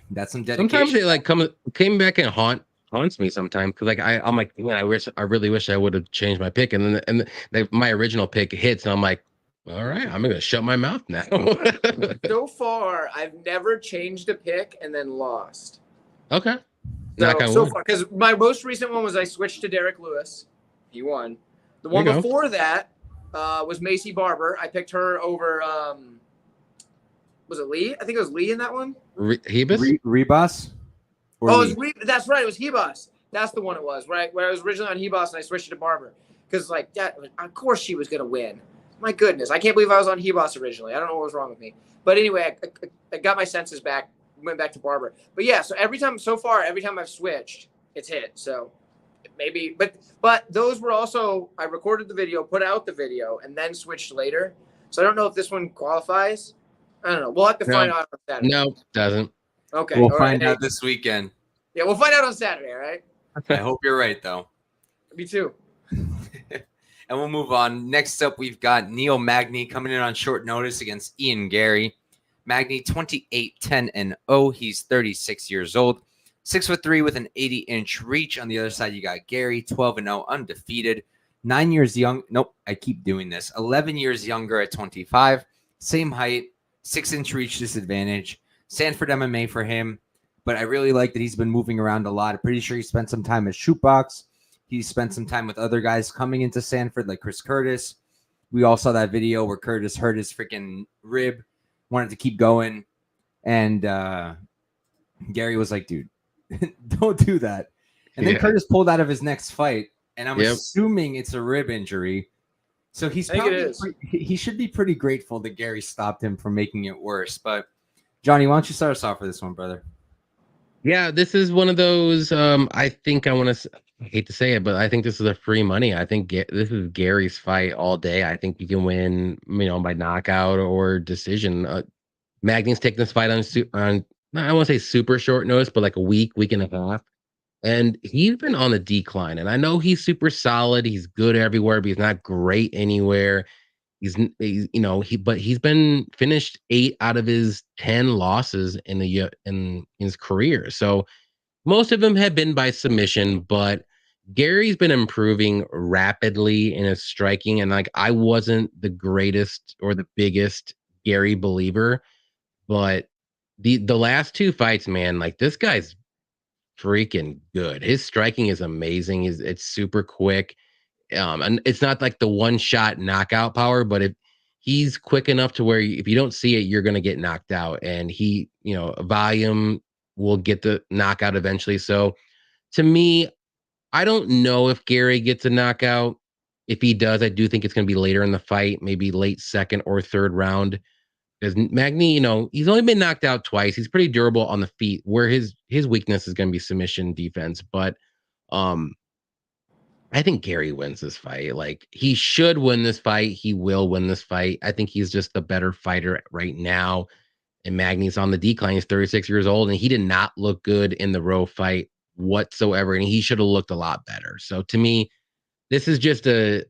that's some dedication. Sometimes it came back and haunts me sometimes because I'm like, man, I really wish I would have changed my pick, and then my original pick hits, and I'm like, all right, I'm gonna shut my mouth now. So far, I've never changed a pick and then lost. Okay. So far, because my most recent one was I switched to Derek Lewis. He won. The one before that was Macy Barber. I picked her over. Was it Lee? I think it was Lee in that one. Rebus. That's right. It was Hebus. That's the one it was. Right, where I was originally on Hebus and I switched it to Barber because of course she was gonna win. My goodness, I can't believe I was on Hebus originally. I don't know what was wrong with me. But anyway, I got my senses back. Went back to Barber. But yeah, so every time I've switched, it's hit. So maybe, but those were also, I recorded the video, put out the video, and then switched later. So I don't know if this one qualifies. I don't know. We'll have to find out on Saturday. No, doesn't. Okay. We'll find out this weekend. Yeah, we'll find out on Saturday, all right? I hope you're right, though. Me too. And we'll move on. Next up, we've got Neil Magny coming in on short notice against Ian Gary. Magny 28-10-0. He's 36 years old, 6'3" with an 80-inch reach. On the other side, you got Gary 12-0, undefeated, 9 years young. Nope, I keep doing this. 11 years younger at 25, same height, 6-inch reach disadvantage. Sanford MMA for him, but I really like that he's been moving around a lot. I'm pretty sure he spent some time at Shootbox. He spent some time with other guys coming into Sanford, like Chris Curtis. We all saw that video where Curtis hurt his freaking rib. Wanted to keep going, and Gary was like, dude, don't do that. And then Curtis pulled out of his next fight, and I'm assuming it's a rib injury. So he should be pretty grateful that Gary stopped him from making it worse. But Johnny, why don't you start us off for this one, brother? Yeah, this is one of those. I think I hate to say it, but I think this is a free money. I think this is Gary's fight all day. I think he can win, by knockout or decision. Magny's taking this fight on I won't say super short notice, but like a week and a half. And he's been on the decline. And I know he's super solid. He's good everywhere, but he's not great anywhere. He's been finished 8 out of his 10 losses in his career. So most of them have been by submission, but Gary's been improving rapidly in his striking. And I wasn't the greatest or the biggest Gary believer, but the last 2 fights, man, this guy's freaking good. His striking is amazing. It's super quick. And it's not like the one shot knockout power, but if he's quick enough to where if you don't see it, you're going to get knocked out. And he, volume will get the knockout eventually. So to me, I don't know if Gary gets a knockout. If he does, I do think it's going to be later in the fight, maybe late second or third round. Because Magny, he's only been knocked out twice. He's pretty durable on the feet, where his weakness is going to be submission defense. But I think Gary wins this fight. Like, he should win this fight. He will win this fight. I think he's just the better fighter right now. And Magny's on the decline. He's 36 years old, and he did not look good in the Rowe fight whatsoever. And he should have looked a lot better. So to me, this is just a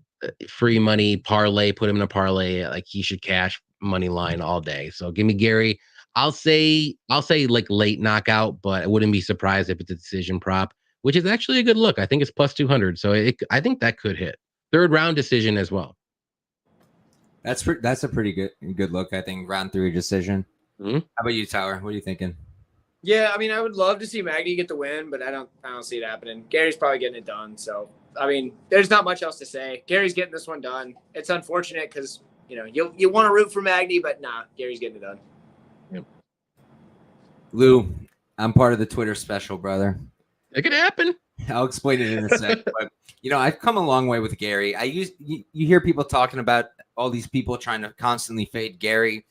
free money parlay. Put him in a parlay. Like, he should cash money line all day. So give me Gary. I'll say like late knockout, but I wouldn't be surprised if it's a decision prop, which is actually a good look. I think it's plus 200. So I think that could hit. Third round decision as well. That's a pretty good look. I think round 3 decision. Mm-hmm. How about you, Tyler? What are you thinking? Yeah, I mean, I would love to see Magny get the win, but I don't see it happening. Gary's probably getting it done. So, I mean, there's not much else to say. Gary's getting this one done. It's unfortunate because, you want to root for Magny, but nah, Gary's getting it done. Yep. Lou, I'm part of the Twitter special, brother. It could happen. I'll explain it in a sec. But, I've come a long way with Gary. You hear people talking about all these people trying to constantly fade Gary.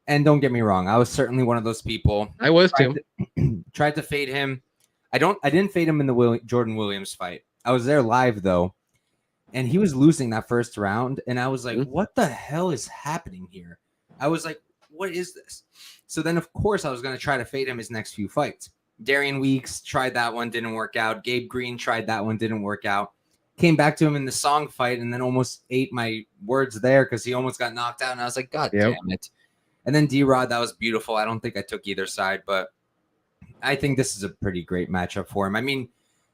And don't get me wrong, I was certainly one of those people. I was too. Tried to fade him. I didn't fade him in the Jordan Williams fight. I was there live though, and he was losing that first round, and I was like, "What the hell is happening here?" I was like, "What is this?" So then, of course, I was going to try to fade him his next few fights. Darian Weeks tried that one, didn't work out. Gabe Green tried that one, didn't work out. Came back to him in the Song fight, and then almost ate my words there because he almost got knocked out, and I was like, "God damn it!" And then D-Rod, that was beautiful. I don't think I took either side, but I think this is a pretty great matchup for him. I mean,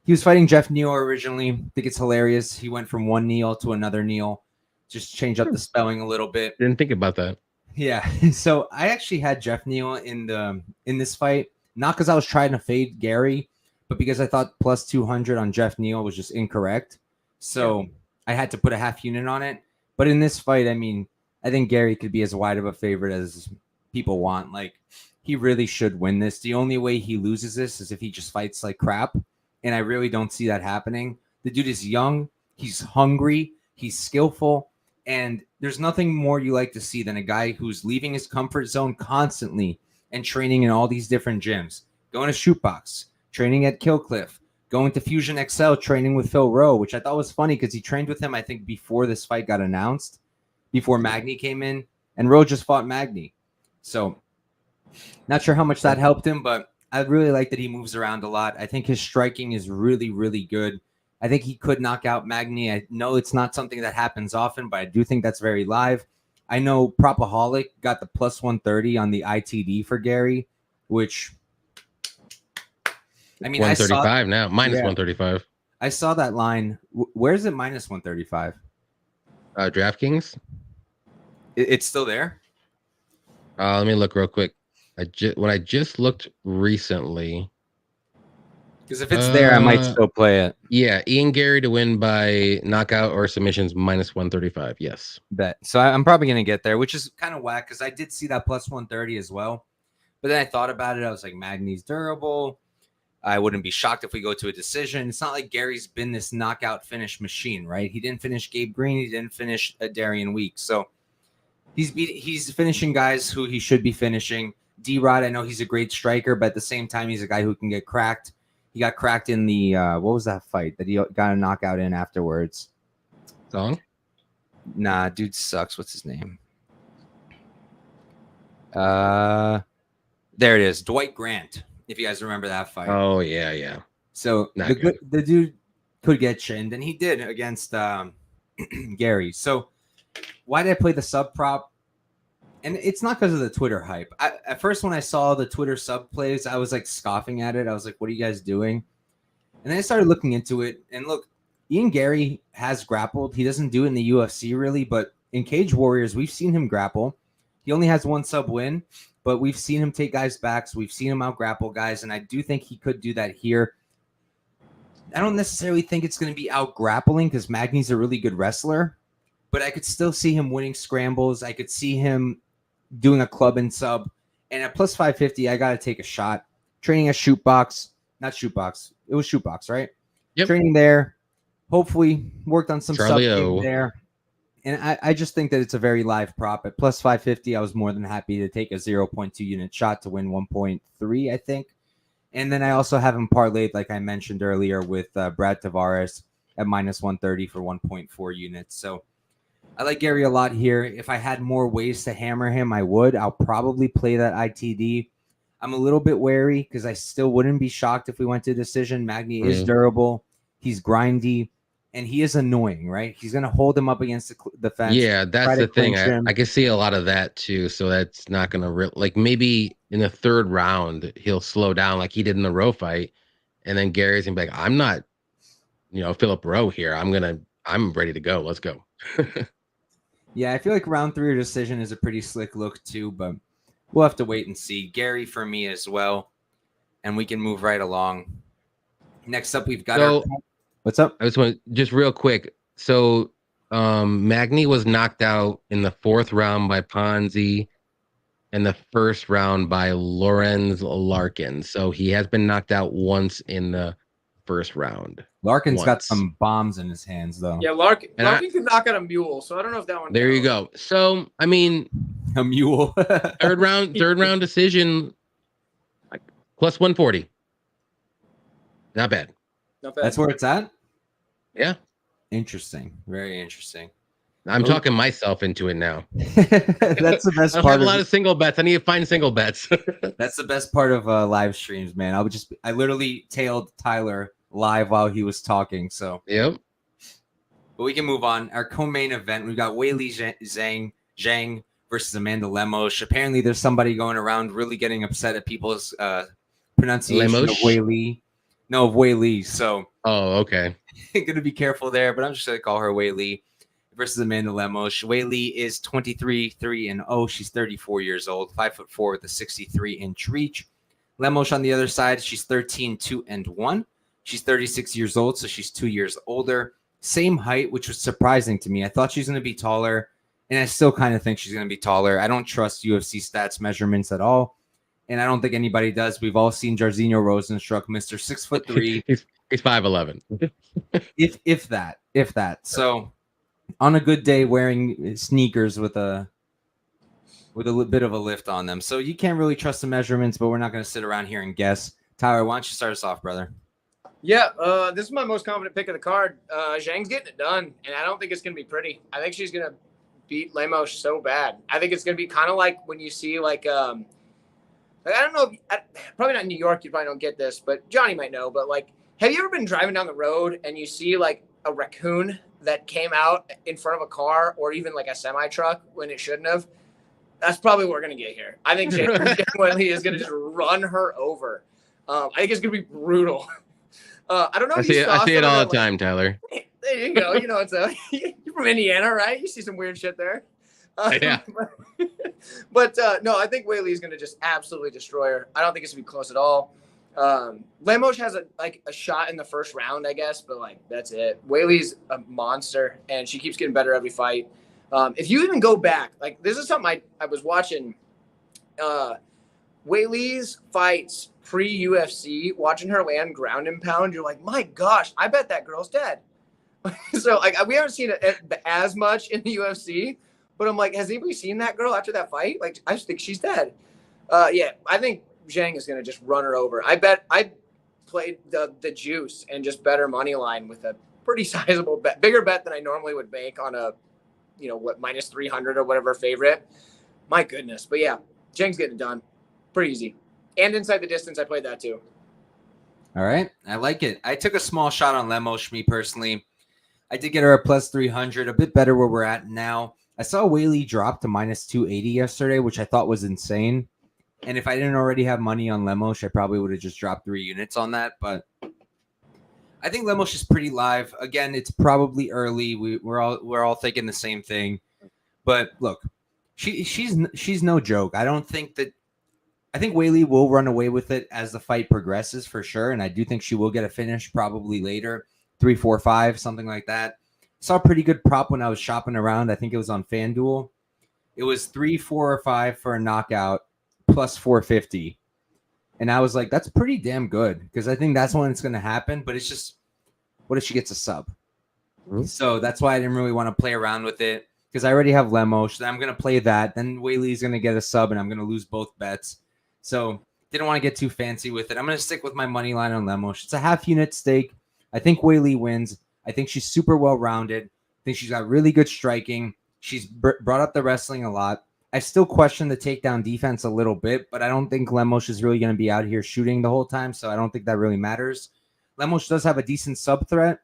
he was fighting Jeff Neal originally. I think it's hilarious. He went from one Neal to another Neal. Just change up the spelling a little bit. Didn't think about that. Yeah. So I actually had Jeff Neal in this fight, not because I was trying to fade Gary, but because I thought plus 200 on Jeff Neal was just incorrect. So I had to put a half unit on it. But in this fight, I mean, I think Gary could be as wide of a favorite as people want. Like, he really should win this. The only way he loses this is if he just fights like crap. And I really don't see that happening. The dude is young. He's hungry. He's skillful. And there's nothing more you like to see than a guy who's leaving his comfort zone constantly and training in all these different gyms. Going to Shootbox, training at Killcliff, going to Fusion XL, training with Phil Rowe, which I thought was funny because he trained with him, I think, before this fight got announced. Before Magny came in, and Rowe just fought Magny. So not sure how much that helped him, but I really like that he moves around a lot. I think his striking is really, really good. I think he could knock out Magny. I know it's not something that happens often, but I do think that's very live. I know Propaholic got the plus 130 on the ITD for Gary, which, I mean, 135 now, minus 135. I saw that line. Where's it minus 135? DraftKings. It's still there? Let me look real quick. When I just looked recently. Because if it's there, I might still play it. Yeah, Ian Gary to win by knockout or submissions minus 135. Yes. Bet. So I'm probably going to get there, which is kind of whack because I did see that plus 130 as well. But then I thought about it. I was like, Magny's durable. I wouldn't be shocked if we go to a decision. It's not like Gary's been this knockout finish machine, right? He didn't finish Gabe Green. He didn't finish Darian Weeks. So he's finishing guys who he should be finishing. D-Rod, I know he's a great striker, but at the same time, he's a guy who can get cracked. He got cracked in the, what was that fight that he got a knockout in afterwards? Song? Nah, dude sucks. What's his name? There it is. Dwight Grant. If you guys remember that fight. Oh, yeah. So the dude could get chinned, and he did against Gary. So why did I play the sub prop? And it's not because of the Twitter hype. At first, when I saw the Twitter sub plays, I was like scoffing at it. I was like, what are you guys doing? And then I started looking into it. And look, Ian Gary has grappled. He doesn't do it in the UFC really, but in Cage Warriors, we've seen him grapple. He only has one sub win, but we've seen him take guys' backs. We've seen him out grapple guys, and I do think he could do that here. I don't necessarily think it's going to be out grappling because Magny's a really good wrestler, but I could still see him winning scrambles. I could see him doing a club and sub. And at plus 550, I got to take a shot. Training at not Shootbox. It was Shootbox, right? Yep. Training there. Hopefully worked on some Charlie sub O. game there. And I just think that it's a very live prop. At plus 550, I was more than happy to take a 0.2 unit shot to win 1.3, I think. And then I also have him parlayed, like I mentioned earlier, with Brad Tavares at minus 130 for 1.4 units. So I like Gary a lot here. If I had more ways to hammer him, I would. I'll probably play that ITD. I'm a little bit wary because I still wouldn't be shocked if we went to decision. Magny is durable. He's grindy. And he is annoying, right? He's going to hold him up against the fence. Yeah, that's the thing. I can see a lot of that too. So that's not going to like maybe in the third round, he'll slow down like he did in the Rowe fight. And then Gary's going to be like, I'm not, Philip Rowe here. I'm ready to go. Let's go. Yeah, I feel like round 3 or decision is a pretty slick look too, but we'll have to wait and see. Gary for me as well. And we can move right along. Next up, we've got our... What's up? I just want just real quick. So Magny was knocked out in the 4th round by Ponzi and the 1st round by Lorenz Larkin. So he has been knocked out once in the 1st round. Larkin's got some bombs in his hands, though. Yeah, Larkin can knock out a mule, so I don't know if that one. There you go. So I mean, a mule. third round decision, like plus 140. Not bad. That's where it's at? Yeah. Interesting. Very interesting. I'm talking myself into it now. That's the best part. I have a lot of single bets. I need to find single bets. That's the best part of live streams, man. I literally tailed Tyler live while he was talking. So, yep. But we can move on. Our co-main event, we've got Weili Zhang versus Amanda Lemos. Apparently, there's somebody going around really getting upset at people's pronunciation of Weili. No, of Weili. So, okay. Gonna be careful there, but I'm just gonna call her Weili versus Amanda Lemos. Weili is 23-3-0. She's 34 years old, 5'4" with a 63-inch reach. Lemos on the other side, she's 13-2-1. She's 36 years old, so she's 2 years older. Same height, which was surprising to me. I thought she's going to be taller, and I still kind of think she's going to be taller. I don't trust UFC stats measurements at all, and I don't think anybody does. We've all seen Jairzinho Rosenstruck, Mr. 6'3". He's 5'11". if that. So on a good day, wearing sneakers with a bit of a lift on them. So you can't really trust the measurements, but we're not going to sit around here and guess. Tyler, why don't you start us off, brother? Yeah, this is my most confident pick of the card. Zhang's getting it done, and I don't think it's going to be pretty. I think she's going to beat Lemos so bad. I think it's going to be kind of like when you see I don't know, probably not in New York, you probably don't get this, but Johnny might know, but have you ever been driving down the road and you see a raccoon that came out in front of a car or even a semi truck when it shouldn't have? That's probably what we're going to get here. I think Weili is going to just run her over. I think it's going to be brutal. I don't know. I see it all the time, Tyler. There you go. You know, you're from Indiana, right? You see some weird shit there. Yeah. But no, I think Weili is going to just absolutely destroy her. I don't think it's going to be close at all. Lemos has a shot in the first round, I guess, but that's it. Weili's a monster, and she keeps getting better every fight. If you even go back, this is something I was watching. Weili's fights pre-UFC, watching her land ground and pound, you're like, my gosh, I bet that girl's dead. So we haven't seen it as much in the UFC, but I'm like, has anybody seen that girl after that fight? I just think she's dead. Yeah, I think Zhang is going to just run her over. I bet I played the juice and just bet her money line with a pretty sizable bet, bigger bet than I normally would make on a, minus 300 or whatever favorite. My goodness. But yeah, Zhang's getting it done. Pretty easy. And inside the distance, I played that too. All right. I like it. I took a small shot on Lemos, me personally. I did get her at plus 300, a bit better where we're at now. I saw Weili drop to minus 280 yesterday, which I thought was insane. And if I didn't already have money on Lemos, I probably would have just dropped 3 units on that. But I think Lemos is pretty live. Again, it's probably early. We're all thinking the same thing. But look, she's no joke. I don't think that I think Weili will run away with it as the fight progresses for sure. And I do think she will get a finish probably later, 3, 4, 5, something like that. Saw a pretty good prop when I was shopping around. I think it was on FanDuel. It was 3, 4, or 5 for a knockout plus 450. And I was like, that's pretty damn good because I think that's when it's going to happen. But it's just, what if she gets a sub? Mm-hmm. So that's why I didn't really want to play around with it because I already have Lemos. So I'm going to play that. Then Weili's going to get a sub and I'm going to lose both bets. So didn't want to get too fancy with it. I'm going to stick with my money line on Lemos. It's a half unit stake. I think Weili wins. I think she's super well-rounded. I think she's got really good striking. She's brought up the wrestling a lot. I still question the takedown defense a little bit, but I don't think Lemos is really going to be out here shooting the whole time, so I don't think that really matters. Lemos does have a decent sub threat.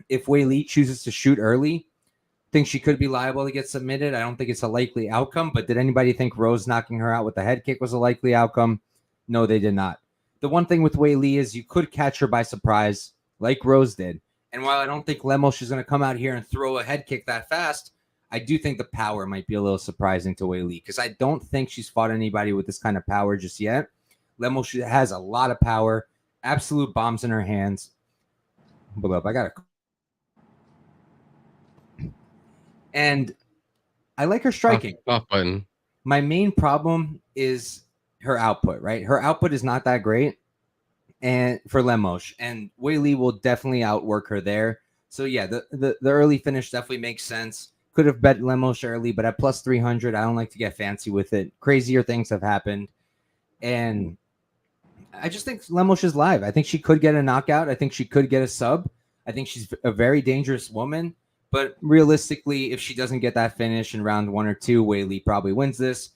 If Weili chooses to shoot early, I think she could be liable to get submitted. I don't think it's a likely outcome, but did anybody think Rose knocking her out with a head kick was a likely outcome? No, they did not. The one thing with Weili is you could catch her by surprise, like Rose did. And while I don't think Lemos is going to come out here and throw a head kick that fast, I do think the power might be a little surprising to Weili because I don't think she's fought anybody with this kind of power just yet. Lemos has a lot of power, absolute bombs in her hands. Hold up, I got to. And I like her striking. Off button. My main problem is her output, right? Her output is not that great. And for Lemos, and Weili will definitely outwork her there. So yeah, the early finish definitely makes sense. Could have bet Lemos early, but at plus 300, I don't like to get fancy with it. Crazier things have happened, and I just think Lemos is live. I think she could get a knockout. I think she could get a sub. I think she's a very dangerous woman, but realistically, if she doesn't get that finish in round 1 or 2, Weili probably wins this.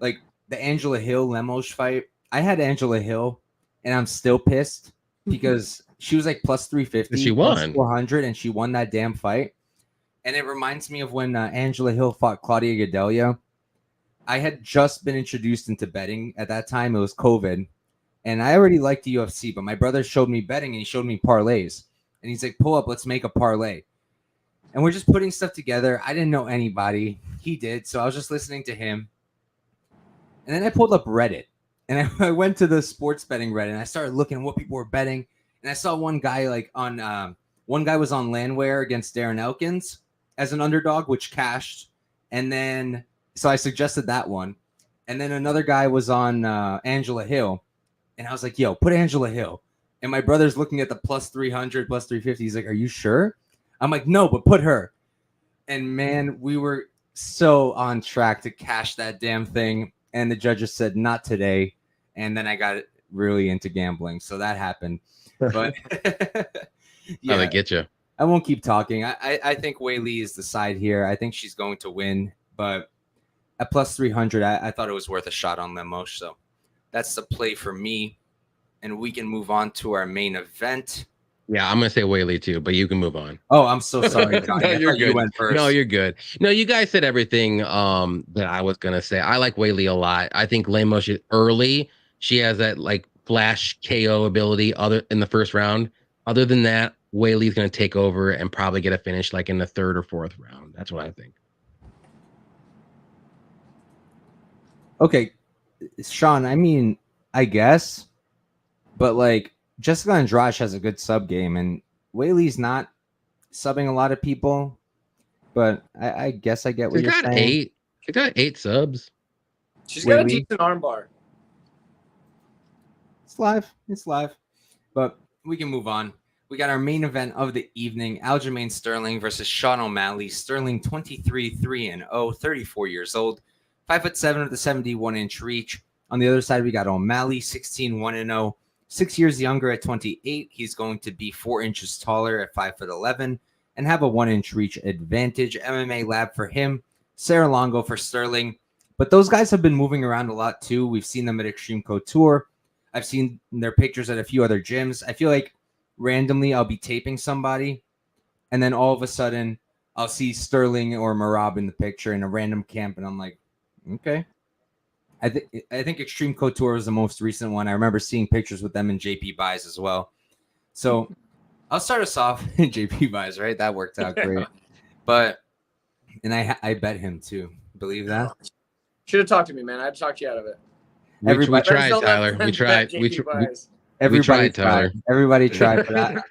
Like the Angela Hill Lemos fight, I had Angela Hill. And I'm still pissed because she was like plus 350, she won plus 400, and she won that damn fight. And it reminds me of when Angela Hill fought Claudia Gadelha. I had just been introduced into betting at that time. It was COVID, and I already liked the UFC, but my brother showed me betting and he showed me parlays. And he's like, pull up, let's make a parlay. And we're just putting stuff together. I didn't know anybody. He did, so I was just listening to him. And then I pulled up Reddit. And I went to the sports betting Reddit and I started looking at what people were betting. And I saw one guy one guy was on Landwehr against Darren Elkins as an underdog, which cashed. And then, so I suggested that one. And then another guy was on Angela Hill. And I was like, yo, put Angela Hill. And my brother's looking at the plus 300, plus 350. He's like, are you sure? I'm like, no, but put her. And man, we were so on track to cash that damn thing. And the judges said, not today. And then I got really into gambling. So that happened. But yeah, they get you. I won't keep talking. I think Weili is the side here. I think she's going to win. But at plus 300, I thought it was worth a shot on Lemos. So that's the play for me. And we can move on to our main event. Yeah, I'm going to say Weili too, but you can move on. Oh, I'm so sorry, John. No, you're good. You went first. No, you're good. No, you guys said everything that I was going to say. I like Weili a lot. I think Lemos is early. She has that like flash KO ability other in the first round. Other than that, Weili's going to take over and probably get a finish like in the 3rd or 4th round. That's what I think. Okay, Sean, I mean, I guess, but like Jessica Andrade has a good sub game, and Weili's not subbing a lot of people, but I guess I get what you're saying. She got 8 subs. She's got a decent armbar. It's live, but we can move on. We got our main event of the evening: Aljamain Sterling versus Sean O'Malley. Sterling 23-3-0, 34 years old, 5'7" with a 71-inch reach. On the other side, we got O'Malley 16-1-0. 6 years younger at 28. He's going to be 4 inches taller at 5'11" and have a 1-inch reach advantage. MMA lab for him, Sarah Longo for Sterling. But those guys have been moving around a lot too. We've seen them at Extreme Couture. I've seen their pictures at a few other gyms. I feel like randomly I'll be taping somebody, and then all of a sudden I'll see Sterling or Marab in the picture in a random camp, and I'm like, okay. I think Extreme Couture was the most recent one. I remember seeing pictures with them in JP Buys as well. So I'll start us off in JP Buys, right? That worked out great. But and I bet him too. Believe that? Should have talked to me, man. I'd talked you out of it. Everybody, tried, Don't let Tyler. We friends bet tried. JP buys. everybody tried, tried. Tyler. Everybody tried,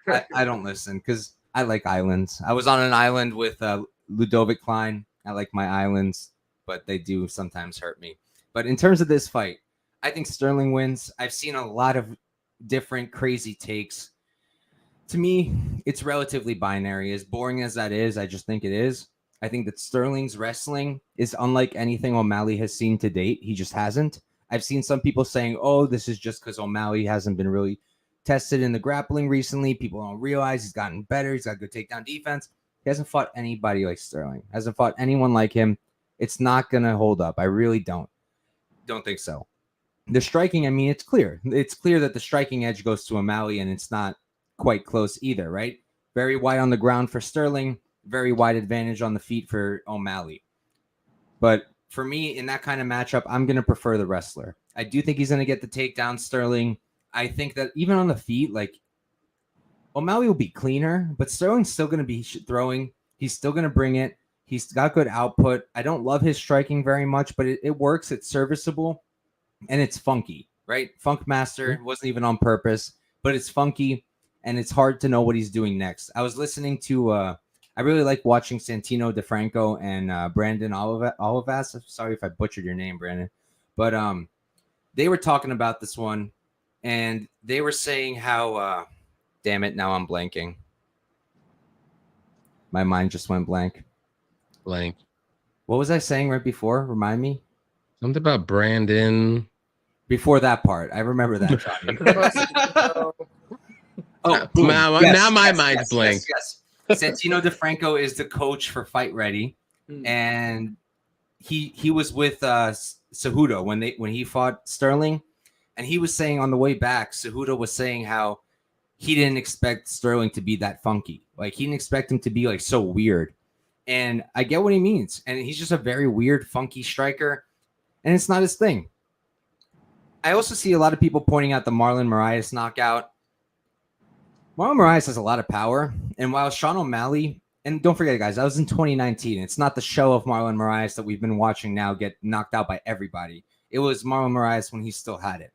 but I don't listen because I like islands. I was on an island with Ludovic Klein. I like my islands, but they do sometimes hurt me. But in terms of this fight, I think Sterling wins. I've seen a lot of different crazy takes. To me, it's relatively binary. As boring as that is, I just think it is. I think that Sterling's wrestling is unlike anything O'Malley has seen to date. He just hasn't. I've seen some people saying, oh, this is just because O'Malley hasn't been really tested in the grappling recently. People don't realize he's gotten better. He's got good takedown defense. He hasn't fought anybody like Sterling. Hasn't fought anyone like him. It's not going to hold up. I really don't think so. The striking, I mean, it's clear. It's clear that the striking edge goes to O'Malley, and it's not quite close either, right? Very wide on the ground for Sterling, very wide advantage on the feet for O'Malley. But for me, in that kind of matchup, I'm going to prefer the wrestler. I do think he's going to get the takedown, Sterling. I think that even on the feet, like O'Malley will be cleaner, but Sterling's still going to be throwing. He's still going to bring it. He's got good output. I don't love his striking very much, but it works. It's serviceable and it's funky, right? Funk Master wasn't even on purpose, but it's funky and it's hard to know what he's doing next. I was listening to, I really like watching Santino DeFranco and Brandon Olivas. Sorry if I butchered your name, Brandon, but they were talking about this one and they were saying how, damn it, now I'm blanking. My mind just went blank. Blank. What was I saying right before? Remind me. Something about Brandon. Before that part, I remember that, Johnny. Oh, boom. Now my mind's blank. Yes. Santino DeFranco is the coach for Fight Ready, and he was with Cejudo when he fought Sterling, and he was saying on the way back, Cejudo was saying how he didn't expect Sterling to be that funky. Like he didn't expect him to be like so weird. And I get what he means. And he's just a very weird, funky striker. And it's not his thing. I also see a lot of people pointing out the Marlon Moraes knockout. Marlon Moraes has a lot of power. And while Sean O'Malley, and don't forget, guys, that was in 2019. It's not the show of Marlon Moraes that we've been watching now get knocked out by everybody. It was Marlon Moraes when he still had it.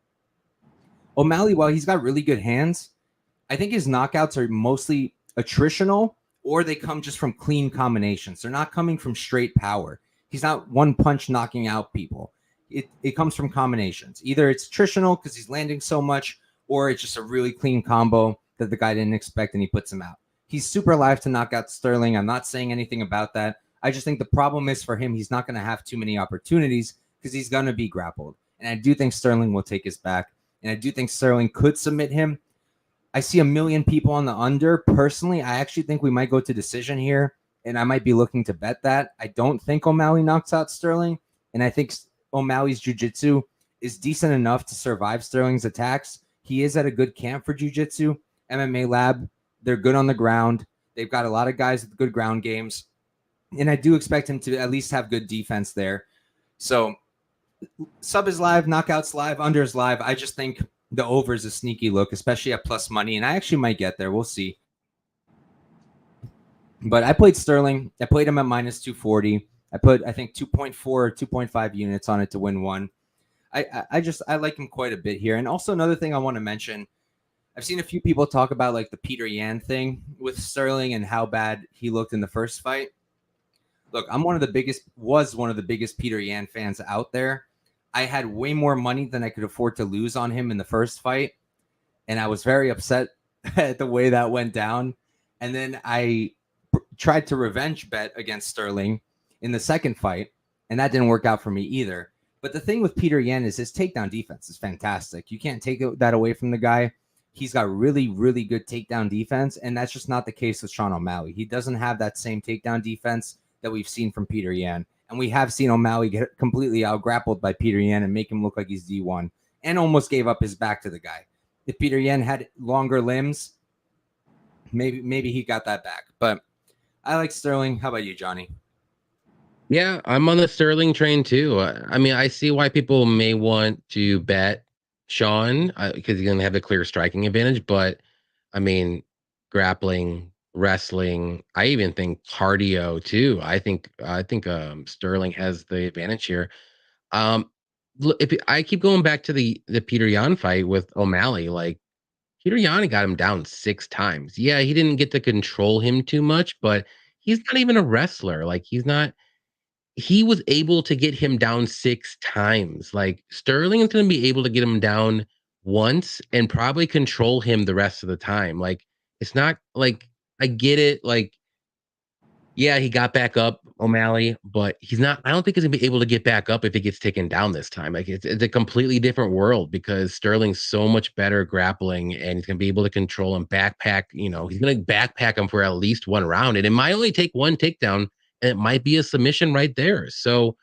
O'Malley, while he's got really good hands, I think his knockouts are mostly attritional or they come just from clean combinations. They're not coming from straight power. He's not one punch knocking out people. It comes from combinations. Either it's attritional because he's landing so much, or it's just a really clean combo that the guy didn't expect and he puts him out. He's super live to knock out Sterling. I'm not saying anything about that. I just think the problem is for him, he's not going to have too many opportunities because he's going to be grappled. And I do think Sterling will take his back. And I do think Sterling could submit him. I see a million people on the under. Personally, I actually think we might go to decision here, and I might be looking to bet that. I don't think O'Malley knocks out Sterling, and I think O'Malley's jiu-jitsu is decent enough to survive Sterling's attacks. He is at a good camp for jiu-jitsu, MMA Lab. They're good on the ground. They've got a lot of guys with good ground games, and I do expect him to at least have good defense there. So sub is live, knockouts live, under is live. I just think the over is a sneaky look, especially at plus money, and I actually might get there. We'll see. But I played Sterling. I played him at minus 240. I put, I think, 2.4 or 2.5 units on it to win one. I like him quite a bit here. And also another thing I want to mention, I've seen a few people talk about like the Peter Yan thing with Sterling and how bad he looked in the first fight. Look, was one of the biggest Peter Yan fans out there. I had way more money than I could afford to lose on him in the first fight. And I was very upset at the way that went down. And then I tried to revenge bet against Sterling in the second fight. And that didn't work out for me either. But the thing with Peter Yan is his takedown defense is fantastic. You can't take that away from the guy. He's got really, really good takedown defense. And that's just not the case with Sean O'Malley. He doesn't have that same takedown defense that we've seen from Peter Yan. And we have seen O'Malley get completely out-grappled by Peter Yan and make him look like he's D1 and almost gave up his back to the guy. If Peter Yan had longer limbs, maybe he got that back. But I like Sterling. How about you, Johnny? Yeah, I'm on the Sterling train too. I mean, I see why people may want to bet Sean because he's going to have a clear striking advantage. But I mean, grappling, wrestling, I even think cardio too. I think Sterling has the advantage here. look, if I keep going back to the Peter Yan fight with O'Malley, like Peter Yan got him down 6 times. Yeah, he didn't get to control him too much, but he's not even a wrestler. Like he's not. He was able to get him down 6 times. Like Sterling is going to be able to get him down once and probably control him the rest of the time. Like it's not like I get it. Like yeah, he got back up, O'Malley, but he's not. I don't think he's gonna be able to get back up if he gets taken down this time. Like it's a completely different world because Sterling's so much better grappling, and he's gonna be able to control him, backpack. He's gonna backpack him for at least one round, and it might only take one takedown, and it might be a submission right there. So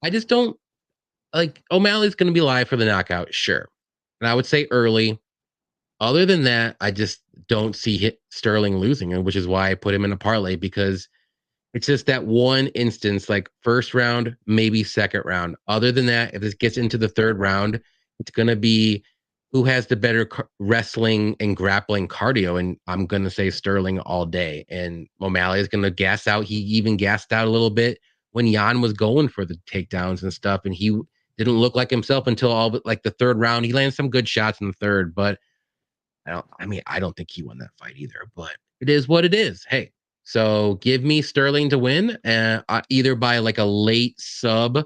I just don't like O'Malley's gonna be live for the knockout, sure, and I would say early. Other than that, I just don't see Sterling losing, which is why I put him in a parlay because it's just that one instance, like first round, maybe second round. Other than that, if this gets into the third round, it's going to be who has the better wrestling and grappling cardio. And I'm going to say Sterling all day. And O'Malley is going to gas out. He even gassed out a little bit when Jan was going for the takedowns and stuff. And he didn't look like himself until all but like the third round. He landed some good shots in the third, but I don't think he won that fight either, but it is what it is. Hey, so give me Sterling to win, either by like a late sub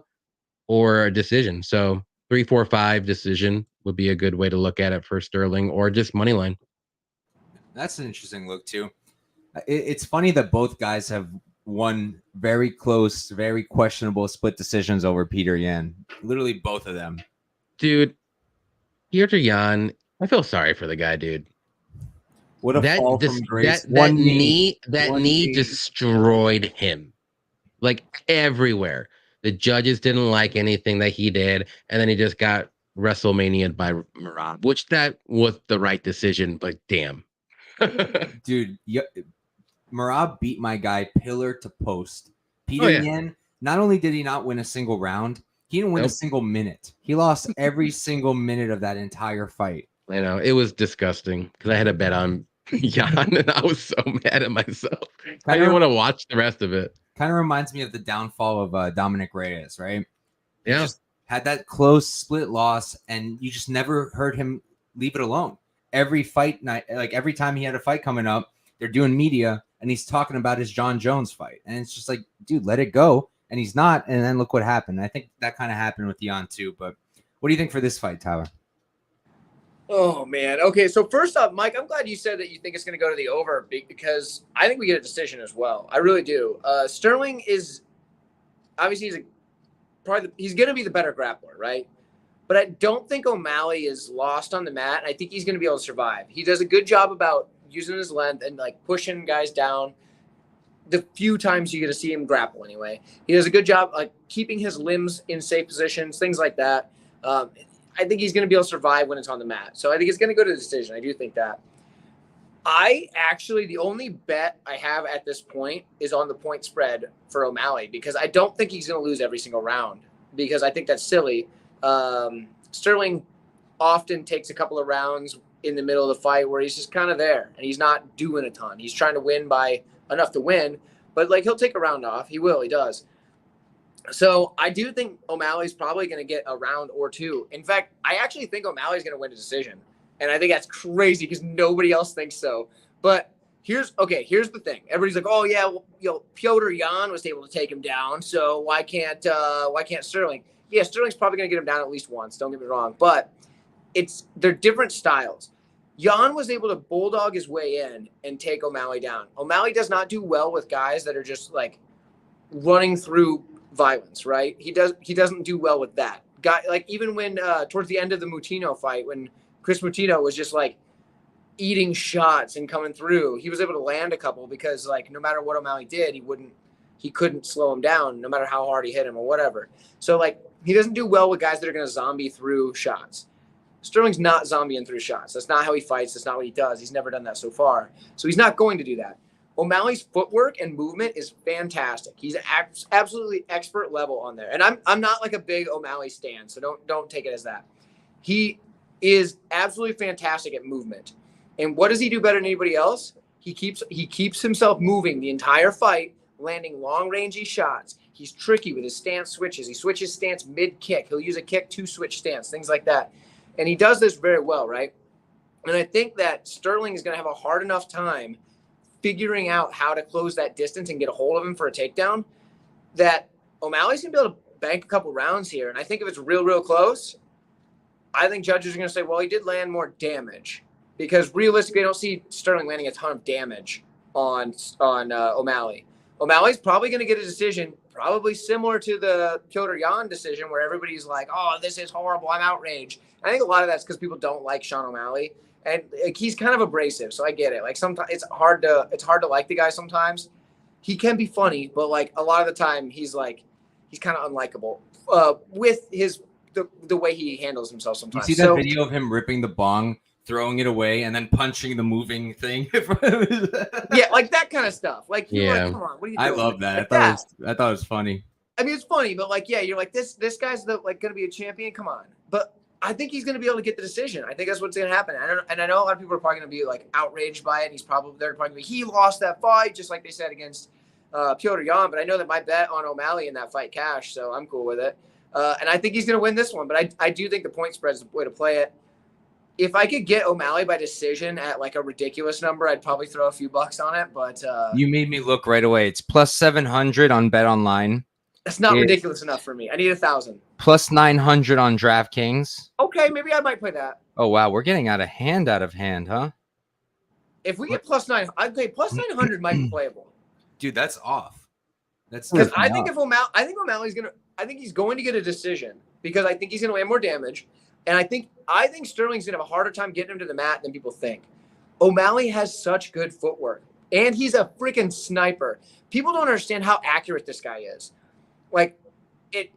or a decision. So 3-4-5 decision would be a good way to look at it for Sterling, or just money line. That's an interesting look too. It's funny that both guys have won very close, very questionable split decisions over Peter Yan. Literally both of them. Dude, Peter Yan, I feel sorry for the guy, dude. What a fall from grace. That knee destroyed him. Like everywhere. The judges didn't like anything that he did, and then he just got WrestleMania'd by Merab, which that was the right decision, but damn. Dude, Merab beat my guy pillar to post. Peter Yan, not only did he not win a single round, he didn't win a single minute. He lost every single minute of that entire fight. I know, it was disgusting because I had a bet on Jan, and I was so mad at myself. I didn't want to watch the rest of it. Kind of reminds me of the downfall of Dominic Reyes, right? He Yeah. just had that close split loss, and you just never heard him leave it alone. Every fight night, like every time he had a fight coming up, they're doing media, and he's talking about his John Jones fight. And it's just like, dude, let it go. And he's not. And then look what happened. I think that kind of happened with Jan too. But what do you think for this fight, Tyler? Oh, man. Okay, so first off, Mike, I'm glad you said that you think it's going to go to the over because I think we get a decision as well. I really do. Sterling is obviously he's going to be the better grappler, right? But I don't think O'Malley is lost on the mat. And I think he's going to be able to survive. He does a good job about using his length and like pushing guys down. The few times you get to see him grapple anyway, he does a good job like keeping his limbs in safe positions, things like that. I think he's going to be able to survive when it's on the mat. So I think it's going to go to the decision. I do think that. The only bet I have at this point is on the point spread for O'Malley because I don't think he's going to lose every single round because I think that's silly. Sterling often takes a couple of rounds in the middle of the fight where he's just kind of there and he's not doing a ton. He's trying to win by enough to win, but like he'll take a round off. He does. So I do think O'Malley's probably going to get a round or two. In fact, I actually think O'Malley's going to win a decision. And I think that's crazy because nobody else thinks so. But here's the thing. Everybody's like, oh yeah, Piotr Yan was able to take him down. So why can't Sterling? Yeah, Sterling's probably going to get him down at least once. Don't get me wrong. But they're different styles. Yan was able to bulldog his way in and take O'Malley down. O'Malley does not do well with guys that are just like running through violence, right? He doesn't do well with that. Like even when towards the end of the Moutinho fight, when Chris Moutinho was just like eating shots and coming through, he was able to land a couple because like no matter what O'Malley did, he couldn't slow him down no matter how hard he hit him or whatever. So like he doesn't do well with guys that are going to zombie through shots. Sterling's not zombieing through shots. That's not how he fights. That's not what he does. He's never done that so far. So he's not going to do that. O'Malley's footwork and movement is fantastic. He's absolutely expert level on there. And I'm not like a big O'Malley stan, so don't take it as that. He is absolutely fantastic at movement. And what does he do better than anybody else? He keeps himself moving the entire fight, landing long-rangey shots. He's tricky with his stance switches. He switches stance mid-kick. He'll use a kick to switch stance, things like that. And he does this very well, right? And I think that Sterling is going to have a hard enough time figuring out how to close that distance and get a hold of him for a takedown that O'Malley's going to be able to bank a couple rounds here. And I think if it's real close, I think judges are going to say, well, he did land more damage. Because realistically, I don't see Sterling landing a ton of damage on O'Malley. O'Malley's probably going to get a decision probably similar to the Piotr Jan decision where everybody's like, oh, this is horrible. I'm outraged. I think a lot of that's because people don't like Sean O'Malley. And like, he's kind of abrasive, so I get it. Like sometimes it's hard to like the guy sometimes. He can be funny, but like a lot of the time he's kind of unlikable with the way he handles himself sometimes. You see that video of him ripping the bong, throwing it away, and then punching the moving thing? Yeah, like that kind of stuff. Like, you're like, come on, what are you doing? I love that. Like I thought it was funny. I mean, it's funny, but like, yeah, you're like, this guy's going to be a champion. Come on. But I think he's going to be able to get the decision. I think that's what's going to happen. I know a lot of people are probably going to be like outraged by it. And they're probably he lost that fight, just like they said against Piotr Jan. But I know that my bet on O'Malley in that fight cashed, so I'm cool with it. And I think he's going to win this one. But I do think the point spread is the way to play it. If I could get O'Malley by decision at like a ridiculous number, I'd probably throw a few bucks on it. But you made me look right away. It's plus 700 on Bet Online. That's not ridiculous enough for me. I need 1,000. Plus 900 on DraftKings. Okay, maybe I might play that. Oh wow, we're getting out of hand, huh? If we get plus 9, I'd play plus 900 might be playable. Dude, that's off. That's because I think O'Malley's he's going to get a decision because I think he's going to land more damage, and I think Sterling's going to have a harder time getting him to the mat than people think. O'Malley has such good footwork, and he's a freaking sniper. People don't understand how accurate this guy is. Like,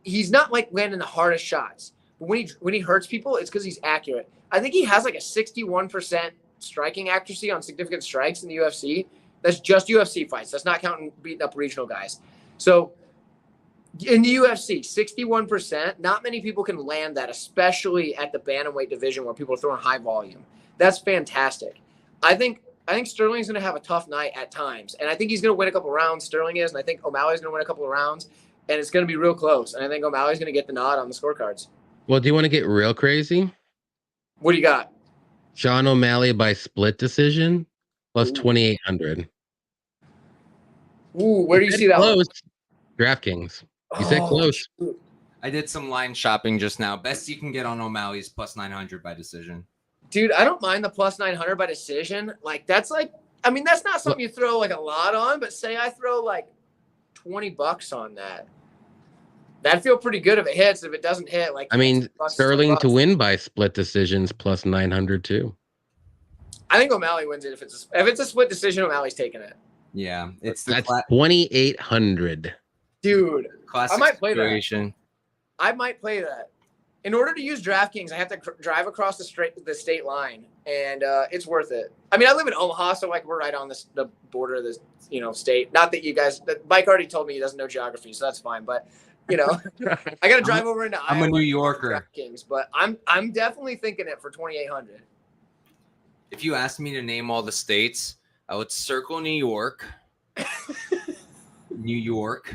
he's not like landing the hardest shots, but when he hurts people, it's because he's accurate. I think he has like a 61% striking accuracy on significant strikes in the UFC. That's just UFC fights. That's not counting beating up regional guys. So in the UFC, 61%, not many people can land that, especially at the bantamweight division where people are throwing high volume. That's fantastic. I think Sterling's going to have a tough night at times, and I think he's going to win a couple rounds. Sterling is, and I think O'Malley's going to win a couple of rounds, and it's going to be real close. And I think O'Malley's going to get the nod on the scorecards. Well, do you want to get real crazy? What do you got? Sean O'Malley by split decision plus 2,800. Ooh, where do you see that? Close. DraftKings. You said close. Shoot. I did some line shopping just now. Best you can get on O'Malley's plus 900 by decision. Dude, I don't mind the plus 900 by decision. Like, that's like, I mean, that's not something you throw like a lot on, but say I throw like $20 on that. That'd feel pretty good if it hits. If it doesn't hit, like, I mean, Sterling to win by split decisions plus 900 too. I think O'Malley wins it if it's a split decision. O'Malley's taking it. Yeah, it's that's 2,800. Dude, classic I might play situation. that. I might play that. In order to use DraftKings, I have to drive across the state line, and it's worth it. I mean, I live in Omaha, so like we're right on the border of this, state. Not that you guys, Mike already told me he doesn't know geography, so that's fine. But I got to drive over into Iowa. I'm a New Yorker. DraftKings, but I'm definitely thinking it for 2,800. If you asked me to name all the states, I would circle New York. New York.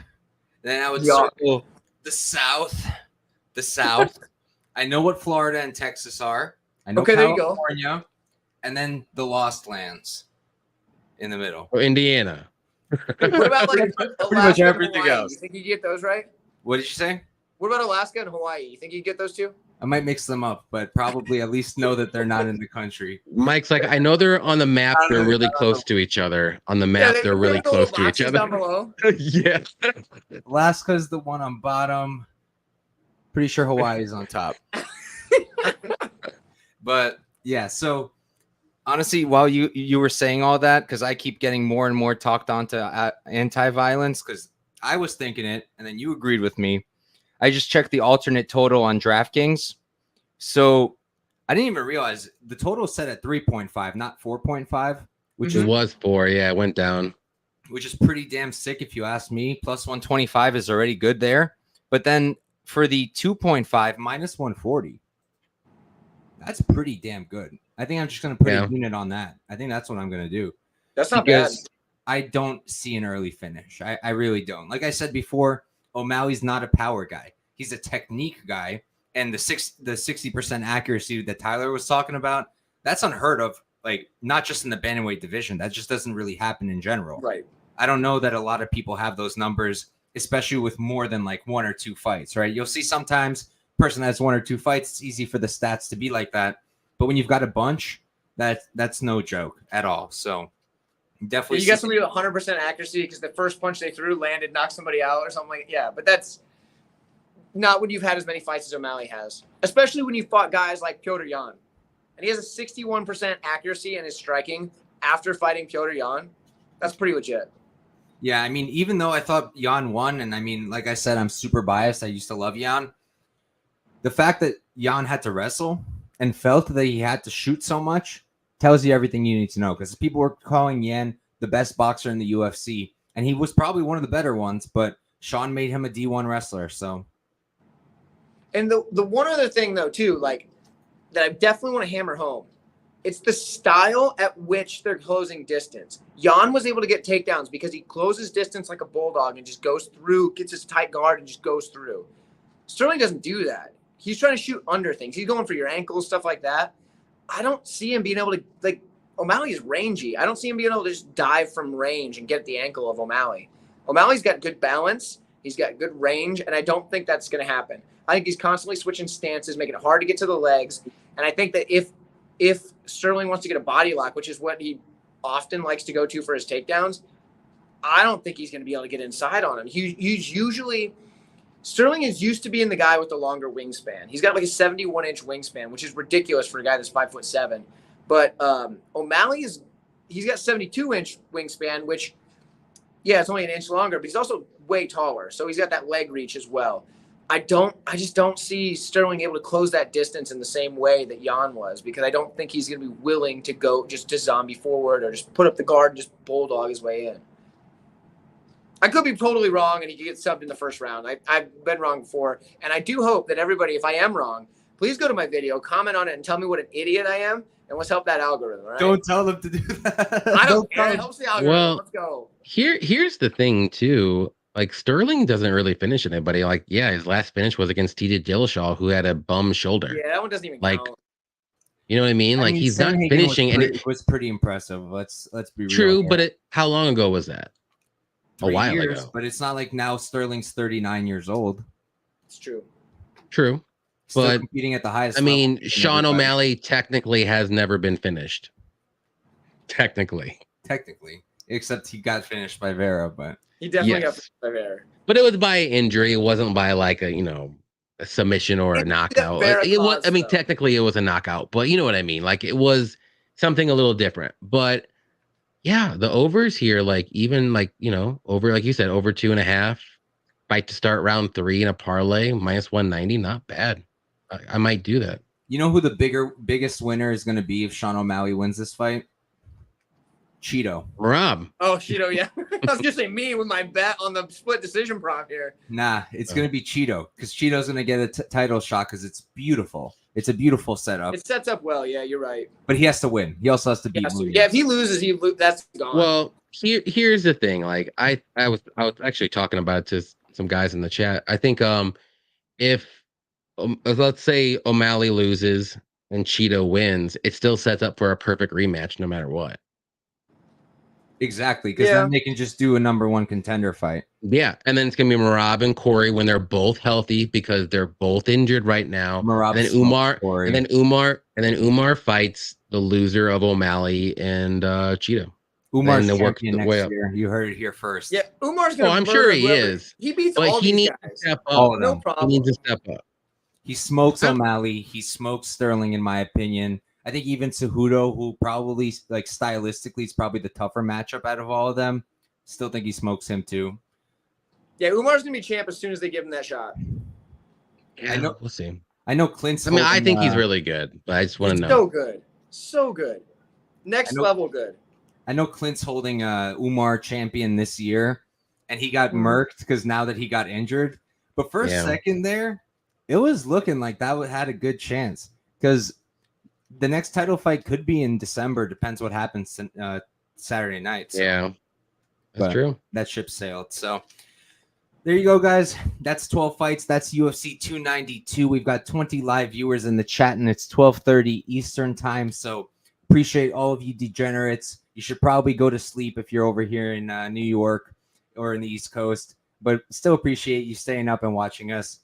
Then I would circle the South. The South. I know what Florida and Texas are. I know California. And then the Lost Lands in the middle. Or Indiana. What about like pretty much everything else? You think you get those right? What did you say? What about Alaska and Hawaii? You think you get those two? I might mix them up, but probably at least know that they're not in the country. Mike's like, I know they're on the map. They're really close to each other. On the map, they're really close to each other. Down below. Yeah. Alaska's the one on bottom. Pretty sure Hawaii is on top. But yeah, so honestly, while you were saying all that, because I keep getting more and more talked onto anti-violence, because I was thinking it, and then you agreed with me. I just checked the alternate total on DraftKings. So I didn't even realize the total is set at 3.5, not 4.5, which was 4. Yeah, it went down. Which is pretty damn sick if you ask me. Plus 125 is already good there. But then for the 2.5, minus 140. That's pretty damn good. I think I'm just going to put a unit on that. I think that's what I'm going to do. That's not bad. I don't see an early finish. I really don't. Like I said before, O'Malley's not a power guy. He's a technique guy. And the 60% accuracy that Tyler was talking about, that's unheard of. Like, not just in the bantamweight division. That just doesn't really happen in general. Right. I don't know that a lot of people have those numbers, especially with more than like 1 or 2 fights, right? You'll see sometimes person has 1 or 2 fights, it's easy for the stats to be like that. But when you've got a bunch, that's no joke at all. So definitely, you got somebody with 100% accuracy because the first punch they threw landed, knocked somebody out or something like that. Yeah, but that's not when you've had as many fights as O'Malley has, especially when you fought guys like Petr Yan. And he has a 61% accuracy in his striking after fighting Petr Yan. That's pretty legit. Yeah, I mean, even though I thought Yan won, and I mean, like I said, I'm super biased. I used to love Yan. The fact that Yan had to wrestle and felt that he had to shoot so much tells you everything you need to know. Because people were calling Yan the best boxer in the UFC, and he was probably one of the better ones, but Sean made him a D1 wrestler. So, and the one other thing though too, like that I definitely want to hammer home, it's the style at which they're closing distance. Yan was able to get takedowns because he closes distance like a bulldog and just goes through, gets his tight guard and just goes through. Sterling doesn't do that. He's trying to shoot under things. He's going for your ankles, stuff like that. I don't see him being able to, like, O'Malley is rangy. I don't see him being able to just dive from range and get at the ankle of O'Malley. O'Malley's got good balance. He's got good range, and I don't think that's going to happen. I think he's constantly switching stances, making it hard to get to the legs. And I think that if Sterling wants to get a body lock, which is what he often likes to go to for his takedowns, I don't think he's going to be able to get inside on him. He's usually – Sterling is used to being the guy with the longer wingspan. He's got like a 71-inch wingspan, which is ridiculous for a guy that's 5'7". But O'Malley he's got 72-inch wingspan, which, yeah, it's only an inch longer, but he's also way taller. So he's got that leg reach as well. I just don't see Sterling able to close that distance in the same way that Yan was, because I don't think he's going to be willing to go just to zombie forward or just put up the guard and just bulldog his way in. I could be totally wrong and he could get subbed in the first round. I've been wrong before. And I do hope that everybody, if I am wrong, please go to my video, comment on it, and tell me what an idiot I am, and let's help that algorithm. Right? Don't tell them to do that. I don't care. It helps the algorithm. Well, let's go. Here's the thing, too. Like, Sterling doesn't really finish anybody. Like, yeah, his last finish was against TJ Dillashaw, who had a bum shoulder. Yeah, that one doesn't even like, count. You know what I mean? Like, he's not finishing. And it was pretty impressive. Let's be real. True, but how long ago was that? 3 a while years, ago. But it's not like now Sterling's 39 years old. It's true. True. Still but competing at the highest I mean, Sean O'Malley technically has never been finished. Technically, except he got finished by Vera, but he definitely got finished by Vera. But it was by injury. It wasn't by like a submission or a knockout. It was. I mean, technically, it was a knockout, but you know what I mean. Like, it was something a little different. But yeah, the overs here, like, even like over, like you said, over 2.5. Fight to start round 3 in a parlay -190, not bad. I might do that. You know who the biggest winner is going to be if Sean O'Malley wins this fight? Cheeto. Rob. Oh, Cheeto, yeah. I was going to say me with my bet on the split decision prop here. Nah, it's going to be Cheeto, because Cheeto's going to get a title shot because it's beautiful. It's a beautiful setup. It sets up well. Yeah, you're right. But he has to win. He also has to beat Moody. Yeah, if he loses, that's gone. Well, here's the thing. Like, I was actually talking about it to some guys in the chat. I think if let's say O'Malley loses and Cheeto wins, it still sets up for a perfect rematch no matter what. Exactly, because then they can just do a number 1 contender fight. Yeah, and then it's gonna be Merab and Corey when they're both healthy, because they're both injured right now. Merab and then Umar fights the loser of O'Malley and Cheeto. Umar's champion next year. You heard it here first. Yeah, Umar's gonna. I'm sure he is. He beats all these guys. To step up. No problem. He needs to step up. He smokes O'Malley. He smokes Sterling, in my opinion. I think even Cejudo, who probably, like, stylistically is probably the tougher matchup out of all of them, still think he smokes him too. Yeah, Umar's gonna be champ as soon as they give him that shot. Yeah, I know. We'll see. I know Clint's. I think he's really good, but I just want to know. So good, next level good. I know Clint's holding Umar champion this year, and he got murked because now that he got injured. But for a second there, it was looking like that had a good chance, because the next title fight could be in December. Depends what happens Saturday night. So. Yeah, that's true. That ship sailed. So There you go, guys. That's 12 fights. That's UFC 292. We've got 20 live viewers in the chat, and it's 12:30 Eastern time. So appreciate all of you degenerates. You should probably go to sleep if you're over here in New York or in the East Coast, but still appreciate you staying up and watching us.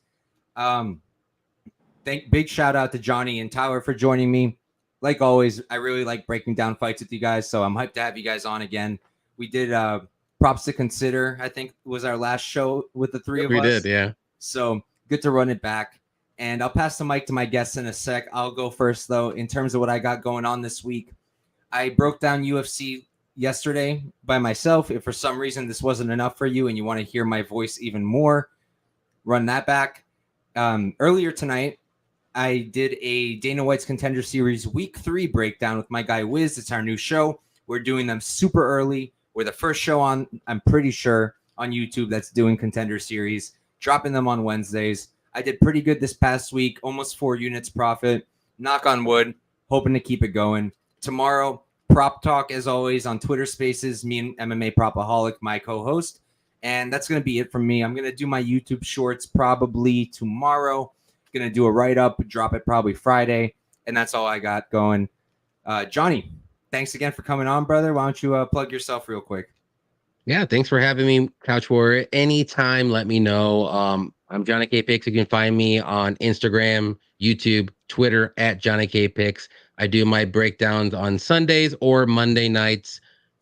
Big shout out to Johnny and Tyler for joining me. Like always, I really like breaking down fights with you guys, so I'm hyped to have you guys on again. We did Props to Consider, I think was our last show with the three of us. We did, yeah. So good to run it back. And I'll pass the mic to my guests in a sec. I'll go first, though, in terms of what I got going on this week. I broke down UFC yesterday by myself. If for some reason this wasn't enough for you and you want to hear my voice even more, run that back. Earlier tonight, I did a Dana White's Contender Series Week 3 breakdown with my guy Wiz. It's our new show. We're doing them super early. We're the first show on, I'm pretty sure, on YouTube that's doing Contender Series, dropping them on Wednesdays. I did pretty good this past week, almost 4 units profit. Knock on wood, hoping to keep it going. Tomorrow, Prop Talk, as always, on Twitter Spaces, me and MMA Propaholic, my co-host. And that's going to be it from me. I'm going to do my YouTube shorts probably tomorrow. Going to do a write-up, drop it probably Friday. And that's all I got going. Johnny, thanks again for coming on, brother. Why don't you plug yourself real quick? Yeah, thanks for having me, Couch Warrior. Anytime, let me know. I'm Johnny K Picks. You can find me on Instagram, YouTube, Twitter at Johnny K Picks. I do my breakdowns on Sundays or Monday nights.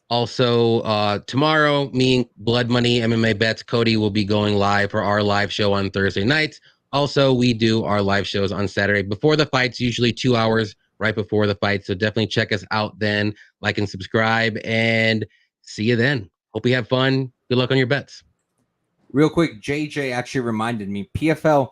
Also, tomorrow, me and Blood Money MMA Bets, Cody will be going live for our live show on Thursday nights. Also, we do our live shows on Saturday before the fights, usually 2 hours right before the fight. So definitely check us out then. Like and subscribe, and see you then. Hope you have fun. Good luck on your bets. Real quick, JJ actually reminded me, PFL,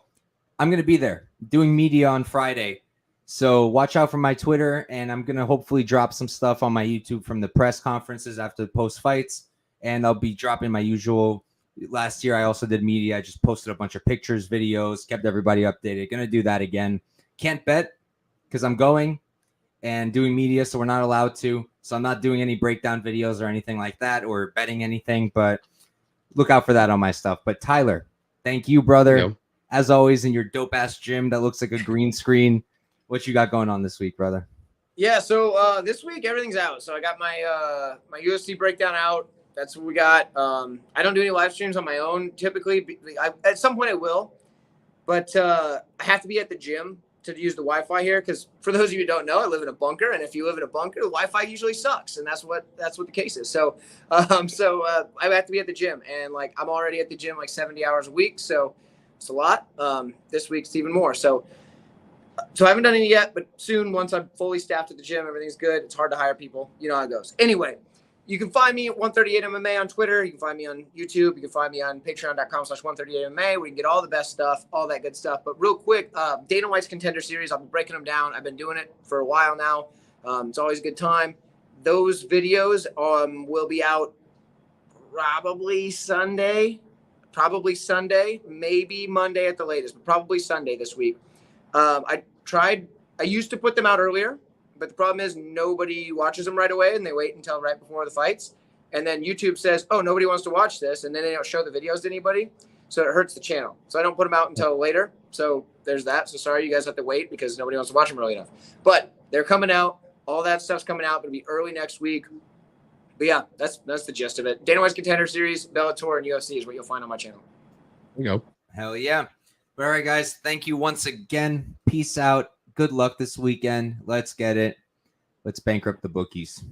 I'm going to be there doing media on Friday. So watch out for my Twitter, and I'm going to hopefully drop some stuff on my YouTube from the press conferences after the post fights. And I'll be dropping my usual. Last year, I also did media. I just posted a bunch of pictures, videos, kept everybody updated. Going to do that again. Can't bet because I'm going and doing media, so we're not allowed to. So I'm not doing any breakdown videos or anything like that or betting anything, but look out for that on my stuff. But Tyler, thank you, brother. You know. As always, in your dope-ass gym that looks like a green screen. What you got going on this week, brother? Yeah, so this week everything's out. So I got my my UFC breakdown out. That's what we got. I don't do any live streams on my own typically. At some point I will, but I have to be at the gym to use the Wi-Fi here because for those of you who don't know, I live in a bunker, and if you live in a bunker, the Wi-Fi usually sucks, and that's what the case is. So I have to be at the gym, and like I'm already at the gym like 70 hours a week, so it's a lot. This week's even more. So I haven't done any yet, but soon, once I'm fully staffed at the gym, everything's good. It's hard to hire people. You know how it goes. Anyway, you can find me at 138MMA on Twitter. You can find me on YouTube. You can find me on patreon.com/138MMA where you can get all the best stuff, all that good stuff. But real quick, Dana White's Contender Series, I'll be breaking them down. I've been doing it for a while now. It's always a good time. Those videos will be out probably Sunday, maybe Monday at the latest, but probably Sunday this week. I used to put them out earlier, but the problem is nobody watches them right away and they wait until right before the fights. And then YouTube says, oh, nobody wants to watch this. And then they don't show the videos to anybody. So it hurts the channel. So I don't put them out until later. So there's that. So sorry, you guys have to wait because nobody wants to watch them early enough, but they're coming out. All that stuff's coming out. It'll be early next week. But yeah, that's the gist of it. Dana White's Contender Series, Bellator, and UFC is what you'll find on my channel. There you go. Hell yeah. All right, guys. Thank you once again. Peace out. Good luck this weekend. Let's get it. Let's bankrupt the bookies.